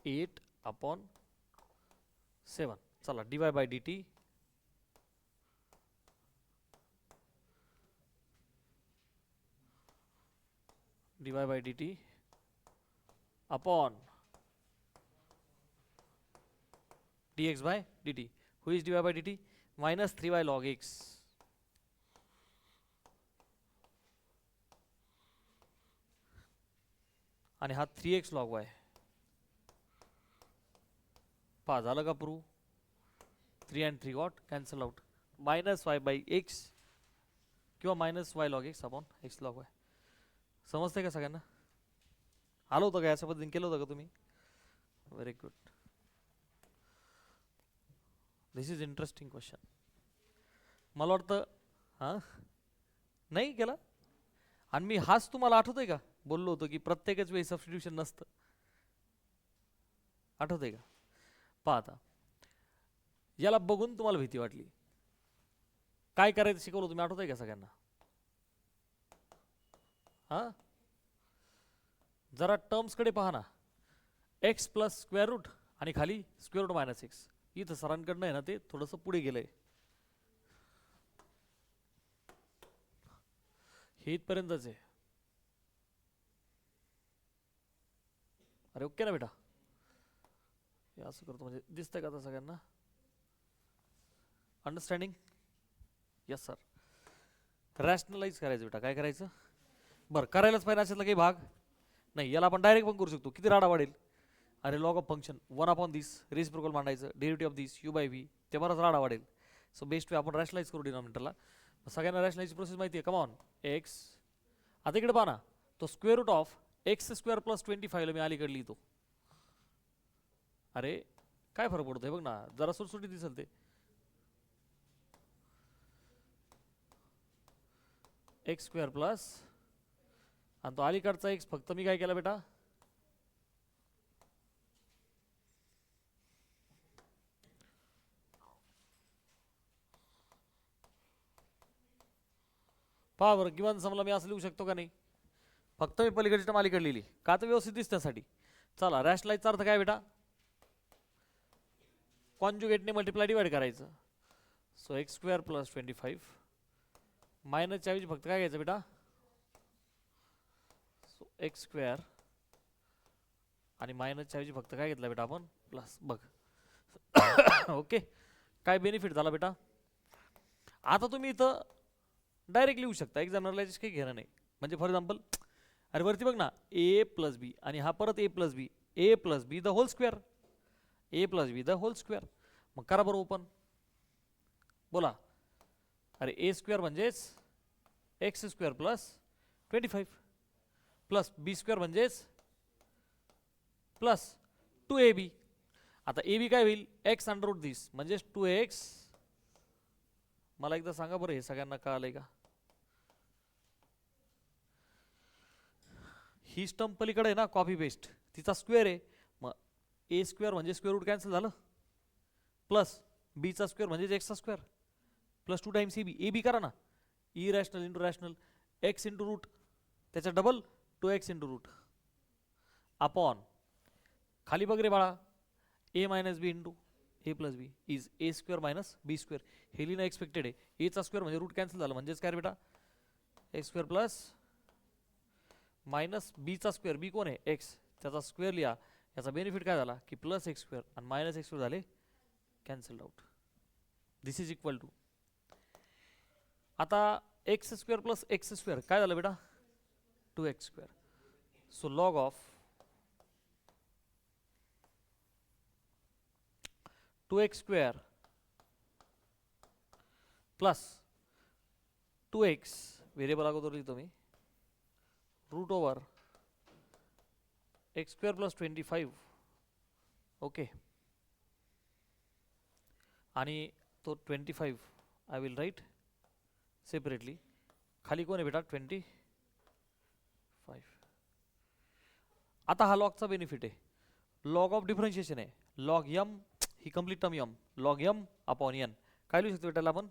8/7. चला dy by dt upon dx by dt. Who is dy by dt? Minus 3y log x. आणि हा 3x log y. पहा झालं का prove? 3 and 3 got cancel out. Minus y by x किंवा minus y log x upon x log y. समजतंय का सगळ्यांना? आलं होतं का? अशा पद्धतीने केलं होतं का तुम्ही? Very good. This is interesting question. मला वाटतं हां नाही केला. आणि मी हाच तुम्हाला आठवतंय का बोललो होतो की प्रत्येकच वेळी सबस्टिट्यूशन नसतं. आठवतंय का? पहा आता याला बघून तुम्हाला भीती वाटली. काय करायचं शिकवलं तुम्ही आठवतंय का सगळ्यांना? हां जरा टर्म्सकडे पहा ना. एक्स प्लस स्क्वेअर रूट आणि खाली स्क्वेअर रूट मायनस एक्स. इथं सरांकडनं आहे ना ते थोडंसं पुढे गेलंय. हे इथपर्यंतच आहे. अरे ओके ना बेटा? हे असं करतो म्हणजे दिसतंय का आता सगळ्यांना? अंडरस्टँडिंग? Yes sir. रॅशनलाइज करायचं बेटा. काय करायचं? बरं करायलाच पाहिजे अशातला काही भाग नाही. याला आपण डायरेक्ट पण करू शकतो. किती राडा वाढेल? अरे log of function 1/this reciprocal मांडायचं, derivative of this u by v, ते बराच राडा वाढेल. सो बेस्ट वे आपण रॅशनलाइज करू डिनॉमिनेटरला. सगळ्यांना रॅशनलाइजची प्रोसेस माहिती आहे. Come on x. आता इकडे पहा ना, तो square root of x square plus 25 ला मी अलीकडे लिहितो. अरे काय फरक पडतोय बघ ना, जरा सुटसुटी दिसेल ते. एक्स स्क्वेअर प्लस आणि तो अलीकडचा एक्स फक्त मी काय केला बेटा? पहा बरं गिवन समला मी असं लिहू शकतो का नाही? फक्त मी पलीकडची टर्म अलीकडे लिहिली का तर व्यवस्थित दिसण्यासाठी. चला रॅशनलाइजचा अर्थ काय बेटा? कॉन्जुगेटने मल्टिप्लाय डिवाइड करायचं. सो एक्स स्क्वेअर प्लस 25 मायनसच्या ऐवजी फक्त काय घ्यायचं बेटा? सो एक्स स्क्वेअर आणि मायनसच्या ऐवजी फक्त काय घेतलं बेटा आपण? प्लस. बघ ओके. काय बेनिफिट झाला बेटा? आता तुम्ही इथं डायरेक्ट लिहू शकता. एक्झामिनरला काही घेणं नाही. म्हणजे फॉर एक्झाम्पल अरे वरती बघ ना, ए प्लस बी आणि हा परत a plus b the whole square. A plus b the whole square. मग करा बरं ओपन. बोला. अरे ए स्क्वेअर म्हणजेच x square plus 25 plus b square म्हणजेच प्लस 2ab. आता ए बी काय होईल? एक्स अंडर रूट दिस म्हणजेच 2x. मला एकदा सांगा बरं हे सगळ्यांना कळालंय का? ही स्टम्प पलीकडे आहे ना कॉपी पेस्ट, तिचा स्क्वेअर आहे. मग ए स्क्वेअर म्हणजे स्क्वेअर रूट कॅन्सल झालं, प्लस बीचा स्क्वेअर म्हणजेच एक्सचा square plus 2 times a b. A b करा ना, irrational into rational, x into root त्याचा double 2x into root upon खाली बघ रे बाळा a minus b into a plus b is a square minus b square. हे लिहिणं expected आहे. एचा स्क्वेअर म्हणजे रूट कॅन्सल झालं म्हणजेच काय रे बेटा? एक्स स्क्वेअर प्लस मायनस बीचा स्क्वेअर. बी कोण आहे? एक्स. त्याचा स्क्वेअर लिहा. याचा बेनिफिट काय झाला की प्लस एक्स स्क्वेअर आणि मायनस एक्स स्क्वेअर झाले cancelled out. This is equal to आता x square plus x square काय झालं बेटा? 2x square. So log of 2x square plus 2x variable अगोदर लिहितो मी, root over x square plus 25. Okay. आणि तो 25 आय विल राईट सेपरेटली. खाली कोण आहे बेटा? 25. आता हा लॉगचा बेनिफिट आहे. लॉग ऑफ डिफरन्शिएशन आहे. लॉग यम ही complete term m, log m upon n. काय लिहू शकतो बेटाला आपण?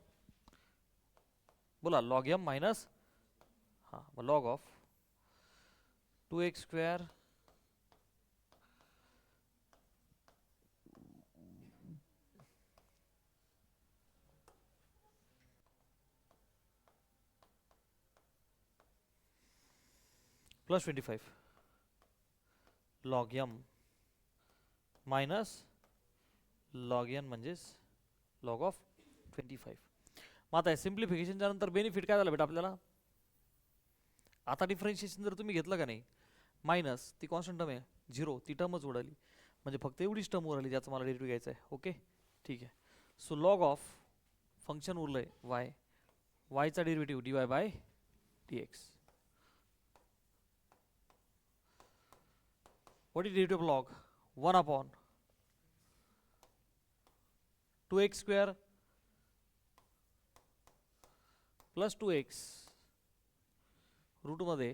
बोला लॉग यम मायनस हां मग log of 2x square plus 25 log m minus log n म्हणजेच log of 25. मग आता सिम्प्लिफिकेशनच्या नंतर बेनिफिट काय झालं बेटा आपल्याला? आता डिफरन्शिएशन जर तुम्ही घेतलं का नाही, मायनस ती कॉन्स्टंट टर्म आहे 0, ती टर्मच उडाली, म्हणजे फक्त एवढीच टर्म उरली ज्याचं मला डेरिव्हेटिव्ह घ्यायचं आहे. ओके ठीक आहे. सो लॉग ऑफ फंक्शन उरलंय y, चा derivative dy by dx. What is derivative of log? 1 upon 2x square plus 2x root मध्ये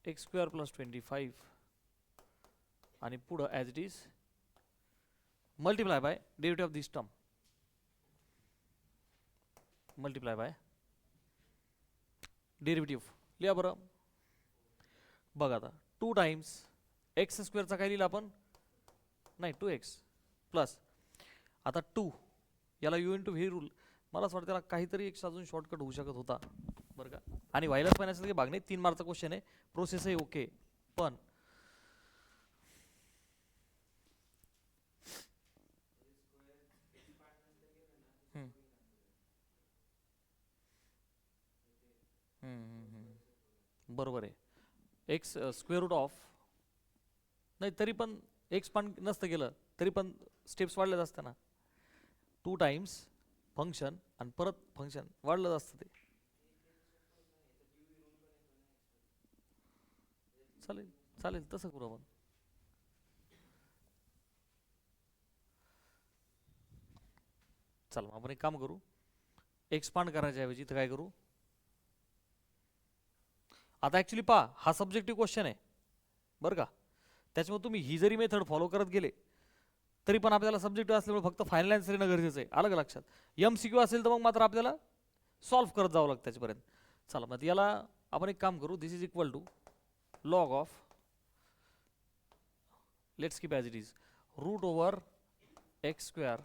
x square plus 25 आणि पुढं as it is multiply by derivative of this term, multiply by derivative. लिहा बरं. बघा आता 2 times x स्क्वेअरचा काय लिहिला आपण? नाही 2x प्लस आता 2 याला u इंटू व्ही रूल. मला असं वाटतं त्याला काहीतरी एक अजून शॉर्टकट होऊ शकत होता बरं का. आणि व्हायलाच पाहिजे की भाग नाही, 3 मार्कचा क्वेश्चन आहे, प्रोसेस आहे ओके. पण बरोबर आहे. एक्स स्क्वेअर रूट ऑफ नाही तरी पण एक्स पण नसतं गेलं तरी पण स्टेप्स वाढलेच असतं ना. 2 टाइम्स फंक्शन आणि परत फंक्शन वाढलं असतं ते. चालेल चालेल तसं करू आपण. चला मग आपण एक काम करू, एक्सपांड करायच्या ऐवजी तर काय करू, आता ॲक्च्युली पहा हा सब्जेक्टिव्ह क्वेश्चन आहे बरं का. त्याच्यामुळे तुम्ही ही जरी मेथड फॉलो करत गेले तरी पण आपल्याला सब्जेक्टिव्ह असल्यामुळे फक्त फायनल आन्सर येणं गरजेचं आहे. आलं का लक्षात? MCQ असेल तर मग मात्र आपल्याला सॉल्व्ह करत जावं लागतं त्याच्यापर्यंत. चला मग याला आपण एक काम करू, this is equal to log of, let's keep as it is, root over x square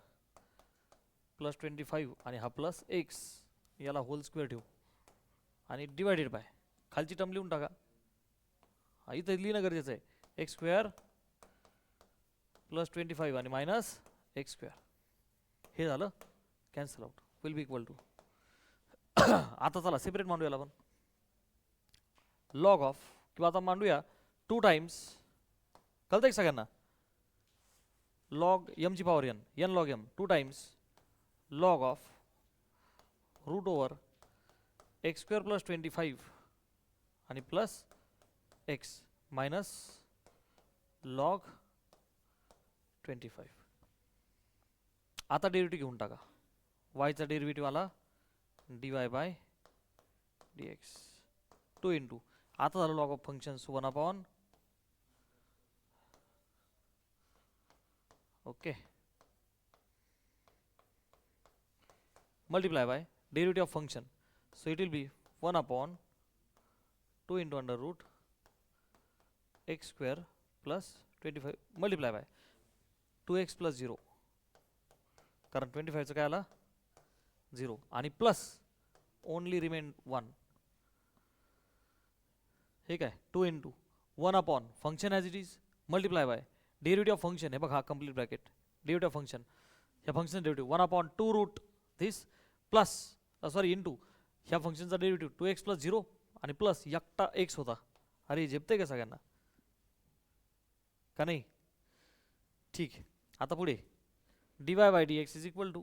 plus 25 आणि हा प्लस एक्स याला होल स्क्वेअर ठेवू आणि डिवायडेड बाय खालची टर्म लिहून टाका. हा इथं लिहिणं गरजेचं आहे, एक्स स्क्वेअर प्लस 25 आणि मायनस एक्स स्क्वेअर. हे झालं cancel out, will be equal to आता चला सेपरेट मांडूया आपण लॉग ऑफ, किंवा आता मांडूया 2 टाइम्स, कळतं एक सगळ्यांना, लॉग एम ची power n, n log m, 2 times log of root over x square plus 25 आणि प्लस एक्स मायनस लॉग 25. आता डेरिव्हेटिव्ह घेऊन टाका, वायचा डेरिव्हेटिव्ह आला dy बाय dx 2 इंटू, आता झालं log of function 1 upon okay multiply by derivative of function, so it will be 1 upon 2 into under root x square plus 25 multiply by 2x plus 0, कारण 25 चं काय आला 0 आणि प्लस ओनली रिमेन 1. हे काय 2 into 1 upon function as it is multiply by derivative of function, हे बघ हा complete bracket derivative of function, ह्या function derivative 1 upon 2 root this plus sorry into ह्या फंक्शनचा डेरिव्हेटिव्ह 2x प्लस 0 आणि प्लस एकटा x होता. अरे झेपते का सगळ्यांना का नाही? ठीक आहे. आता पुढे dy by dx is equal to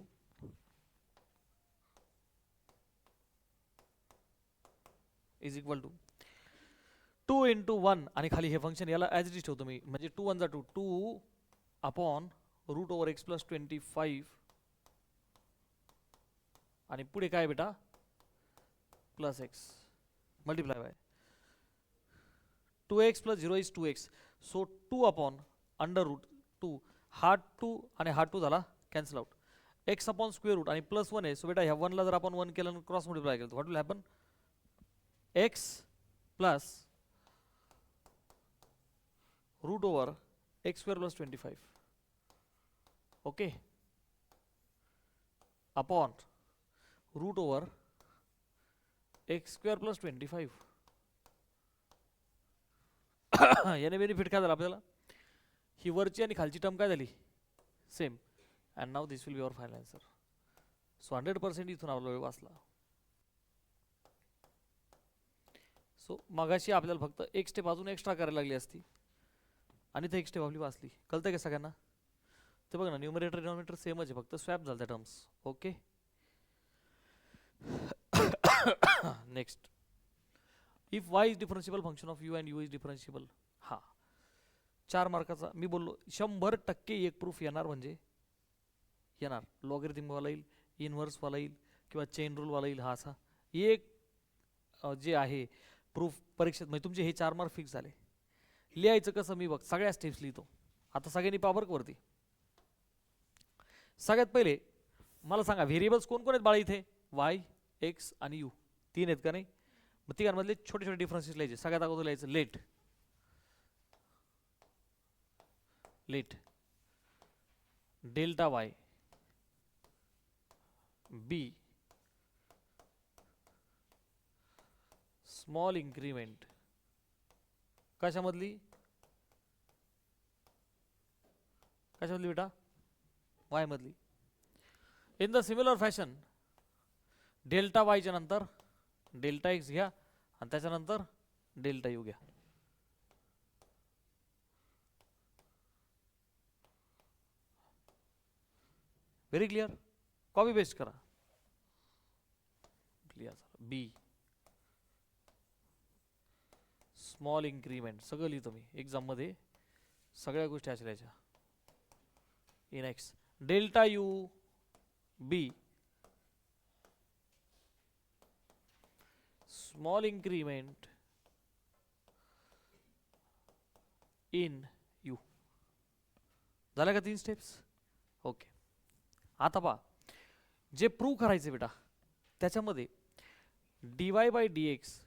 is equal to 2 into 1 आणि खाली हे फंक्शन याला ॲज इट इज ठेवतो मी, म्हणजे 2 1 जा 2, 2 upon root over x plus 25 आणि पुढे काय बेटा plus x multiply by 2x plus 0 is 2x, so 2 upon under root 2, हा 2 आणि हा 2 झाला cancel out, x upon square root आणि प्लस 1 आहे, सो बेटा ह्या 1 ला जर आपण 1 केलं क्रॉस मल्टिप्लाय केलं what will happen, x plus root over x square plus 25 okay upon root over x square plus 25 याने बेनिफिट काय झाला आपल्याला ही वरची आणि खालची टर्म काय झाली same and now this will be our final answer so 100% इथून आपला वेळ वाचला सो मगाशी आपल्याला फक्त एक स्टेप अजून एक्स्ट्रा करायला लागली असती आणि ते एक स्टेप आपली वाचली कळतंय का सगळ्यांना ते बघ ना न्यूमरेटर डिनॉमिनेटर सेमच आहे फक्त स्वॅप झालं त्या terms okay next if y is differentiable function of u and u is differentiable हा 4 मार्काचा मी बोललो 100% एक प्रूफ येणार म्हणजे येणार लॉगरिथम वाला येईल इनव्हर्स वाला येईल किंवा चेन रूल वाला येईल हा असा एक जे आहे प्रूफ परीक्षेत म्हणजे तुमचे हे 4 मार्क फिक्स झाले लिहायचं कसं मी बघ सगळ्या स्टेप्स लिहितो आता सगळ्यांनी पावर वरती सगळ्यात पहिले मला सांगा व्हेरिएबल्स कोण कोण आहेत बाळा इथे y x आणि u 3 आहेत का नाही मग तिघांमधले छोटे छोटे डिफरन्सेस लिहायचे सगळ्यात अगोदर लिहायचं let delta y b small increment कशामधली बेटा y मधली in the similar fashion delta y च्या नंतर डेल्टा x घ्या आणि त्याच्यानंतर डेल्टा u घ्या व्हेरी क्लिअर कॉपी पेस्ट करा क्लिअर बी स्मॉल इन्क्रीमेंट सगळं लिहितो मी एक्झाम मध्ये सगळ्या गोष्टी अशा लिहायच्या in x delta u be small increment in u झाल्या का 3 स्टेप्स ओके आता पहा जे प्रूव्ह करायचे बेटा त्याच्यामध्ये dy बाय dx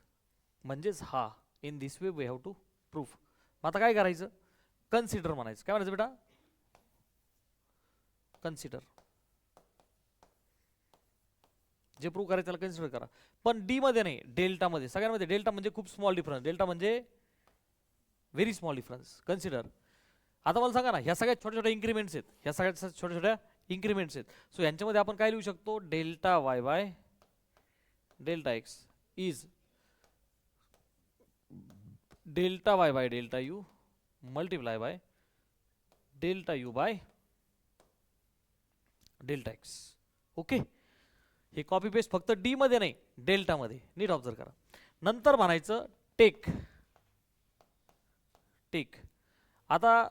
म्हणजेच हा in this way we have to proof आता काय करायचं कन्सिडर म्हणायचं काय म्हणायचं बेटा कन्सिडर जे प्रूव्ह करायचं त्याला कन्सिडर करा पण डी मध्ये नाही डेल्टा मध्ये सगळ्यांमध्ये डेल्टा म्हणजे खूप स्मॉल डिफरन्स डेल्टा म्हणजे व्हेरी स्मॉल डिफरन्स कन्सिडर आता मला सांगा ना ह्या सगळ्या छोट्या छोट्या इन्क्रीमेंट्स आहेत ह्या सगळ्यात छोट्या छोट्या इन्क्रीमेंट्स आहेत सो यांच्यामध्ये आपण काय लिहू शकतो delta y by delta x is delta y by delta you multiply by delta u by delta x okay हे कॉपी पेस्ट फक्त डी मध्ये नाही डेल्टा मध्ये नीट ऑब्झर्व करा नंतर म्हणायचं टेक आता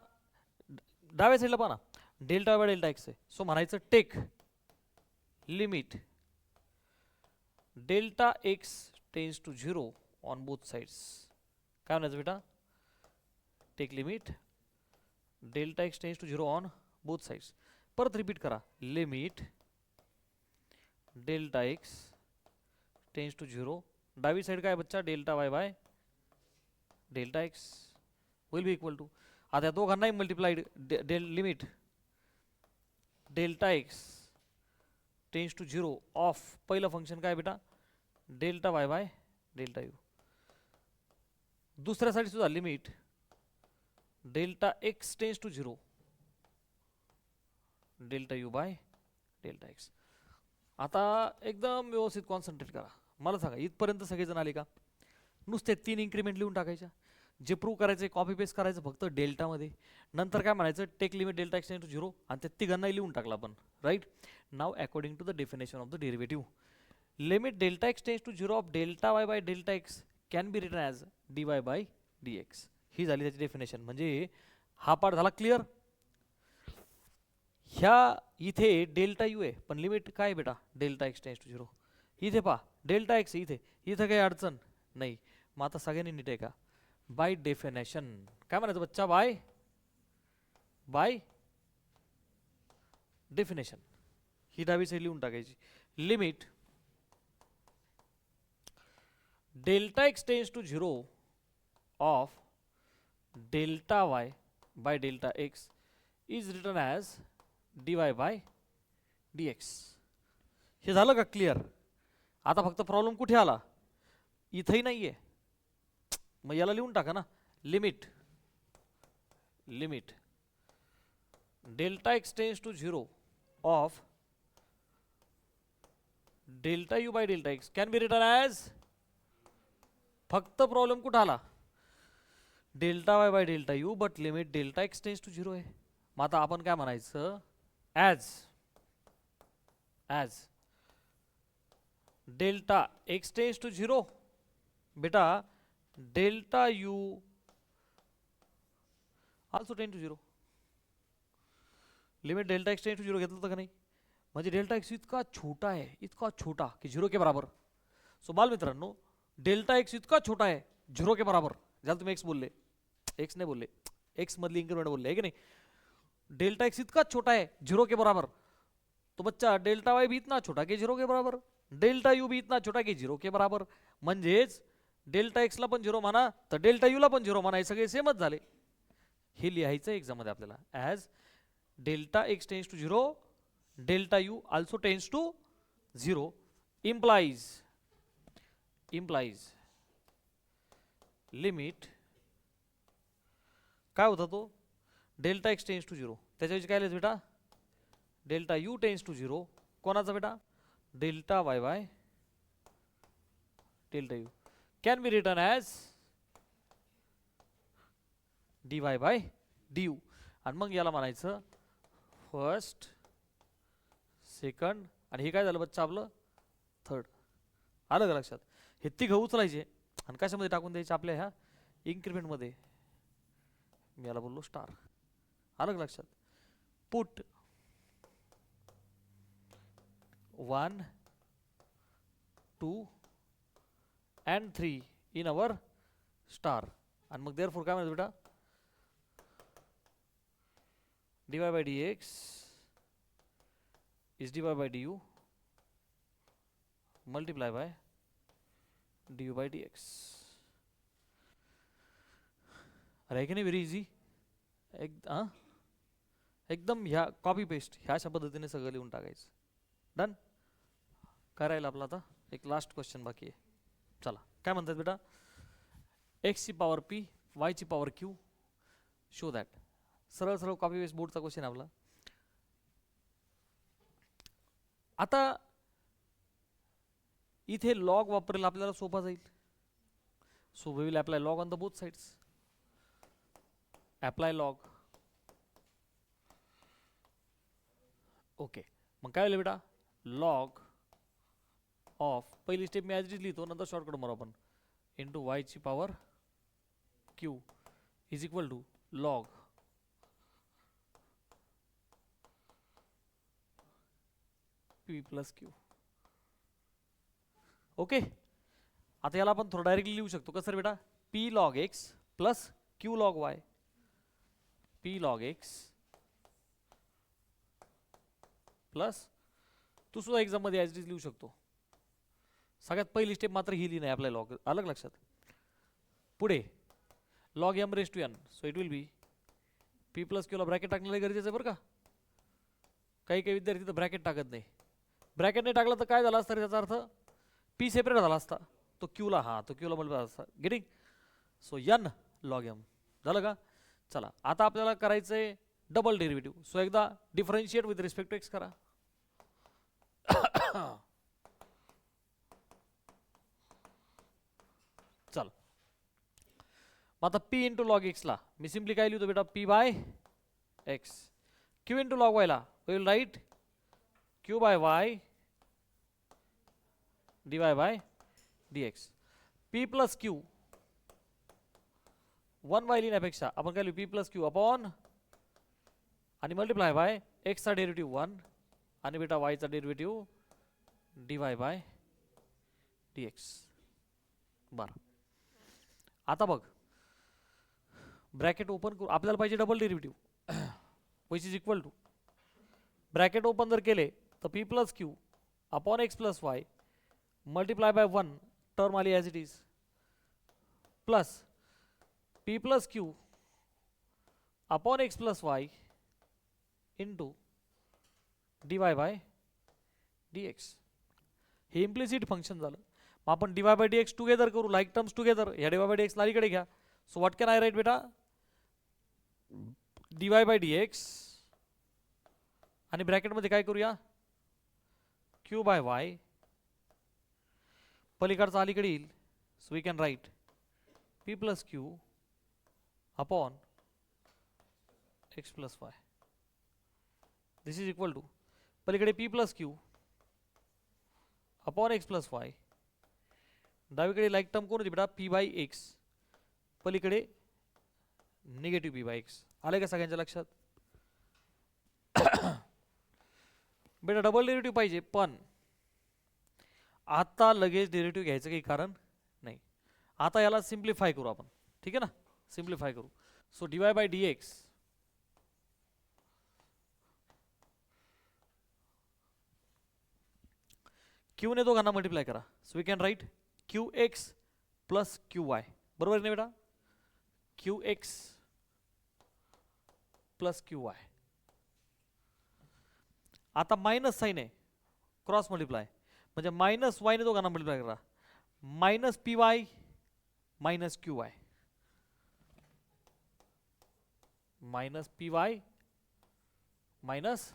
डाव्या साईडला पहा ना डेल्टा बाय डेल्टा एक्स आहे सो म्हणायचं take limit delta x tends to 0 on both sides काय म्हणायचं बेटा take limit delta x tends to 0 on both sides परत रिपीट करा limit delta x tends to 0 डावी साइड काय बच्चा delta y by delta x will be equal to आता दोघांनाही multiplied limit delta x tends to 0 of पहिलं function काय बेटा delta y by delta u दुसऱ्या साइड सुद्धा limit delta x tends to 0 delta u by delta x आता एकदम व्यवस्थित कॉन्सन्ट्रेट करा मला सांगा इथपर्यंत सगळेजण आले का नुसते 3 इन्क्रीमेंट लिहून टाकायच्या जे प्रूव्ह करायचे कॉपी पेस्ट करायचं फक्त डेल्टा मध्ये नंतर काय म्हणायचं take limit delta x tends to 0 आणि त्या तिघांनाही लिहून टाकला आपण राईट नाव according to the definition of the derivative limit delta x tends to 0 of delta y by delta x can be written as d y by d x ही झाली त्याची डेफिनेशन म्हणजे हा पार्ट झाला क्लिअर ह्या इथे delta U आहे पण लिमिट काय बेटा डेल्टा एक्स टेन्स टू 0 इथे पहा डेल्टा एक्स इथे काही अडचण नाही मग आता सगळ्यांनी नीट आहे का बाय डेफिनेशन काय म्हणायचं बच्चा बाय डेफिनेशन ही डावी साईड लिहून टाकायची limit delta x tends to 0 of delta y by delta x is written as d y by d x. हे झालं का क्लिअर? आता फक्त प्रॉब्लेम कुठे आला? इथंही नाही आहे. मग याला लिहून टाका ना. Limit limit delta x tends to 0 of delta u by delta x can be written as. फक्त प्रॉब्लेम कुठं आला? Delta y by delta u but limit delta x tends to 0 आहे. मग आता आपण काय म्हणायचं? As delta x tends to 0 बेटा delta u also tend to 0. Limit delta x tends to 0 घेतलं होतं का नाही? म्हणजे डेल्टा एक्स इतका छोटा आहे, इतका छोटा की 0 के बराबर. सो बालमित्रांनो डेल्टा एक्स इतका छोटा आहे 0 के बराबर. ज्याला तुम्ही एक्स बोलले, एक्स नाही बोलले, एक्स मधली इंक्रीमेंट बोलले आहे की नाही. डेल्टा एक्स इतका छोटा है 0 के बराबर. तो बच्चा डेल्टा वाय भी इतना छोटा की 0 के बराबर, डेल्टा यू भी इतना छोटा की 0 के बराबर. म्हणजेच डेल्टा एक्स ला पण 0 म्हणा तर डेल्टा यू ला पण 0 म्हणा, हे सगळे सेमच झाले. हे लिहायचं एक्झाम मध्ये आपल्याला as delta x tends to 0 delta u also tends to 0 implies limit काय होता तो? Delta x tends to 0. त्याच्याविषयी काय लिहायचं बेटा? डेल्टा यू टेन्स टू 0 कोणाचा बेटा? Delta y by delta you can be written as d y by D you. आणि मग याला म्हणायचं फर्स्ट, सेकंड आणि हे काय झालं बच्चा आपलं? थर्ड. आलं का लक्षात? हे तिघं उचलायचे आणि कशामध्ये टाकून द्यायचे? आपल्या ह्या इन्क्रिमेंटमध्ये. मी याला बोललो स्टार. आलं का लक्षात? Put 1, 2 and 3 in our star. आणि मग देअरफॉर काय म्हणतो बेटा? dy by dx is dy by du multiply by du by dx. अरे की नाही? Very easy. एकदम ह्या कॉपी पेस्ट ह्या अशा पद्धतीने सगळं लिहून टाकायचं. डन. करायला आपला आता एक लास्ट क्वेश्चन बाकी आहे. चला काय म्हणतात बेटा? एक्स ची पॉवर पी वाय ची पॉवर क्यू शो दॅट. सरळ सरळ कॉपी पेस्ट बोर्डचा क्वेश्चन आहे आपला. आता इथे लॉग वापरायला आपल्याला सोपा जाईल. So we will apply log on the both sides. Apply log. Okay. मग काय होईल बेटा? लॉग ऑफ पहिली स्टेप मी ॲज इट लिहितो, नंतर शॉर्टकट मारू आपण. इंटू वाय ची power q is equal to log p plus q. Okay. आता याला आपण थोडं डायरेक्टली लिहू शकतो. कसं रे बेटा? P log x plus q log y. P log x plus तू सुद्धा एक्झाम मध्ये ॲज इट इज लिहू शकतो. सगळ्यात पहिली स्टेप मात्र ही लिहिणं आहे आपल्या लॉग. अलग लक्षात. पुढे log m raise to n. So it will be p plus क्यूला ब्रॅकेट टाकणं गरजेचं आहे बरं का. काही काही विद्यार्थी तर ब्रॅकेट टाकत नाही. ब्रॅकेट नाही टाकलं तर काय झालं असतं? त्याचा अर्थ पी सेपरेट झाला असता, तो क्यूला तो क्यूला मल्टिप्लाय असता. Getting? So n log m झालं का? चला आता आपल्याला करायचंय डबल डेरिव्हेटिव्ह. सो एकदा differentiate with respect to x करा. चल मग आता पी इंटू लॉग एक्सला मी सिम्पली काय लिहितो बेटा? P by x. Q into log वायला will write q by y d y by d x. P plus q 1 by लिहिण्यापेक्षा आपण काय लिहू? पी प्लस क्यू अपॉन आणि मल्टिप्लाय बाय एक्सचा डेरिव्हेटिव्ह 1 आणि बेटा वायचा derivative d y by d x. बरं आता बघ ब्रॅकेट ओपन करू. आपल्याला पाहिजे double derivative which is equal to bracket open जर केले तर p plus q upon x plus y multiply by 1 term आली as it is plus p plus q upon x plus y into dy by dx. हे implicit function झालं. मग आपण dy by dx together करू, like terms together. ह्या dy by dx लालीकडे घ्या. So what can I write बेटा, dy by dx आणि ब्रॅकेटमध्ये काय करूया, q बाय y, पलीकडचा अलीकडे येईल. So we can write p plus q upon x plus y. This is equal to पलीकडे p plus q upon x plus y, डावीकडे like term कोण होती बेटा, p बाय एक्स, पलीकडे निगेटिव्ह p बाय एक्स. आले का सगळ्यांच्या लक्षात? बेटा डबल डेरिव्हेटिव्ह पाहिजे, पण आता लगेच डेरिव्हेटिव्ह घ्यायचं काही कारण नाही. आता याला सिम्प्लिफाय करू आपण, ठीक आहे ना, सिम्प्लिफाय करू. So dy by dx q ने दोघांना मल्टिप्लाय करा. So we can write q x plus q y. बरोबर नाही बेटा, q x plus q y. आता मायनस साईन आहे, क्रॉस मल्टिप्लाय, म्हणजे मायनस वाय ने दोघांना मल्टिप्लाय करा. Minus p y minus q y, minus p y minus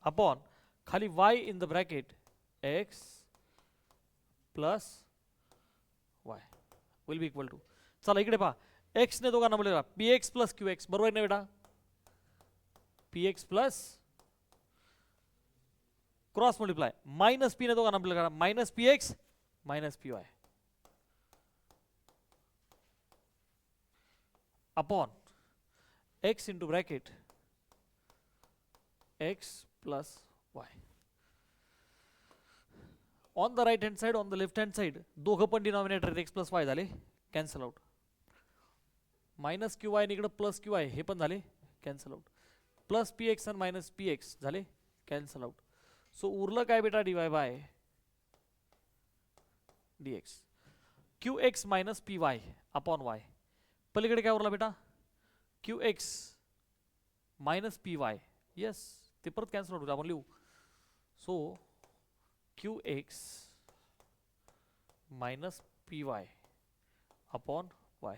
upon खाली y in the bracket x plus y will be equal to. चला इकडे पहा, एक्स ने दोघांना मल्टिप्लाय करा, p x plus q x. बरोबर नाही बेटा, p x plus cross multiply minus p ने दोघांना मल्टिप्लाय करा, minus p x minus p y upon x into bracket x plus y. On the right hand side, on the left hand side दोघं पण denominator x plus y झाले, cancel out. Minus q y इकडं plus q y हे पण झाले, cancel out. Plus p x आणि minus p x झाले, cancel out. So उरलं काय बेटा, dy by dx. Q x minus p y upon y, पलीकडे काय उरला बेटा, q x minus p y. Yes, ते परत कॅन्सल आउट होतं, आपण लिहू. So q x minus p y upon y,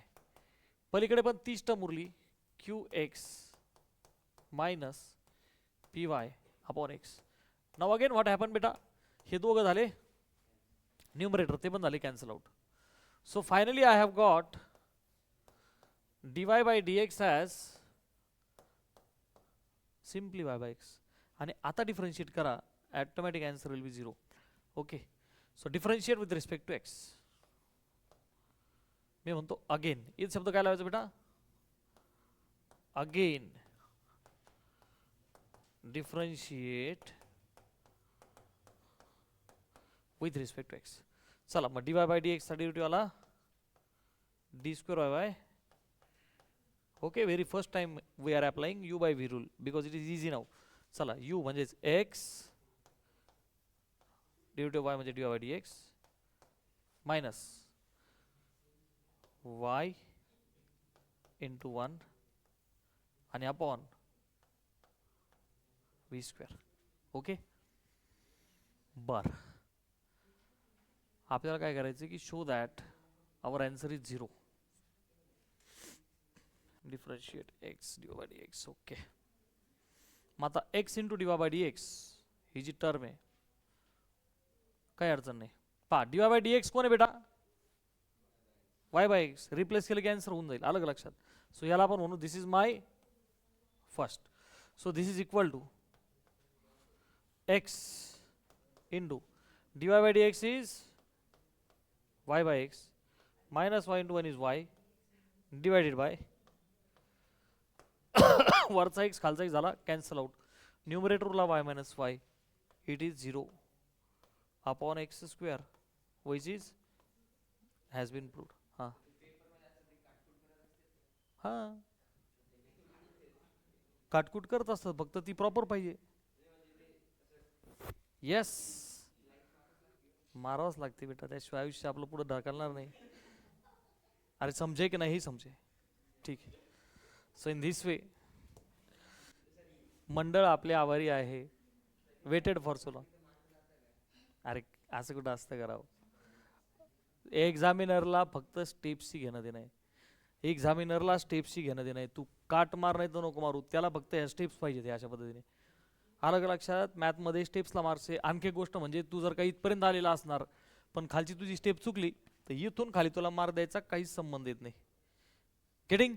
पलीकडे पण तीच टर्म उरली, q x minus p y upon x. Now again what happen बेटा, हे दोघं झाले न्यूमरेटर, ते पण झाले cancel out. So finally I have got dy by dx as simply y by x. आणि आता डिफरन्शिएट करा, automatic answer will be 0. Okay, so differentiate with respect to x. मी म्हणतो अगेन, इथे शब्द काय लावायचं बेटा, again differentiate with respect to x. चला मग dy बाय dx चा डेरिव्हेटिव्ह आला d square y by. Okay, very first time we are applying u by v rule because it is easy now. चला u म्हणजेच x derivative y म्हणजे dy by dx minus y into 1 आणि upon v square. Okay, बर आपल्याला काय करायचं की show that our answer is 0. Differentiate x dy by dx. Okay, मग आता x into dy by dx ही जी टर्म आहे काही अडचण नाही. पहा dy बाय dx कोण आहे बेटा, y बाय x, रिप्लेस केलं की आन्सर होऊन जाईल. अलग लक्षात. सो याला आपण म्हणू this is my first. So this is equal to x into dy by dx is y by x minus y into 1 is y divided by वरचा x खालचा x झाला कॅन्सल आउट. न्यूमरेटरला y minus y it is 0 upon x square which is has been proved. हाँ हाँ काटकूट करत असतात, फक्त ती प्रॉपर पाहिजे. येस, मारावंच लागते बेटा, त्याशिवाय आयुष्य आपलं पुढे ढकलणार नाही. अरे समजे की नाही समजे, ठीक आहे. सो इन धिस वे मंडळ आपले आभारी आहे. Waited for so long. अरे असं कुठं असतं करावं. एक्झामिनरला फक्त स्टेप्सची घेणं देणं आहे. एक्झामिनरला स्टेप्सची घेणं देणं आहे. तू काट मार नाही तर नको मारू, त्याला फक्त ह्या स्टेप्स पाहिजे अशा पद्धतीने. आलं का लक्षात. मॅथमध्ये स्टेप्सला मार्क्स आहे. आणखी एक गोष्ट म्हणजे तू जर का इथपर्यंत आलेला असणार पण खालची तुझी स्टेप चुकली तर इथून खाली तुला मार्क द्यायचा काहीच संबंध येत नाही. गेटिंग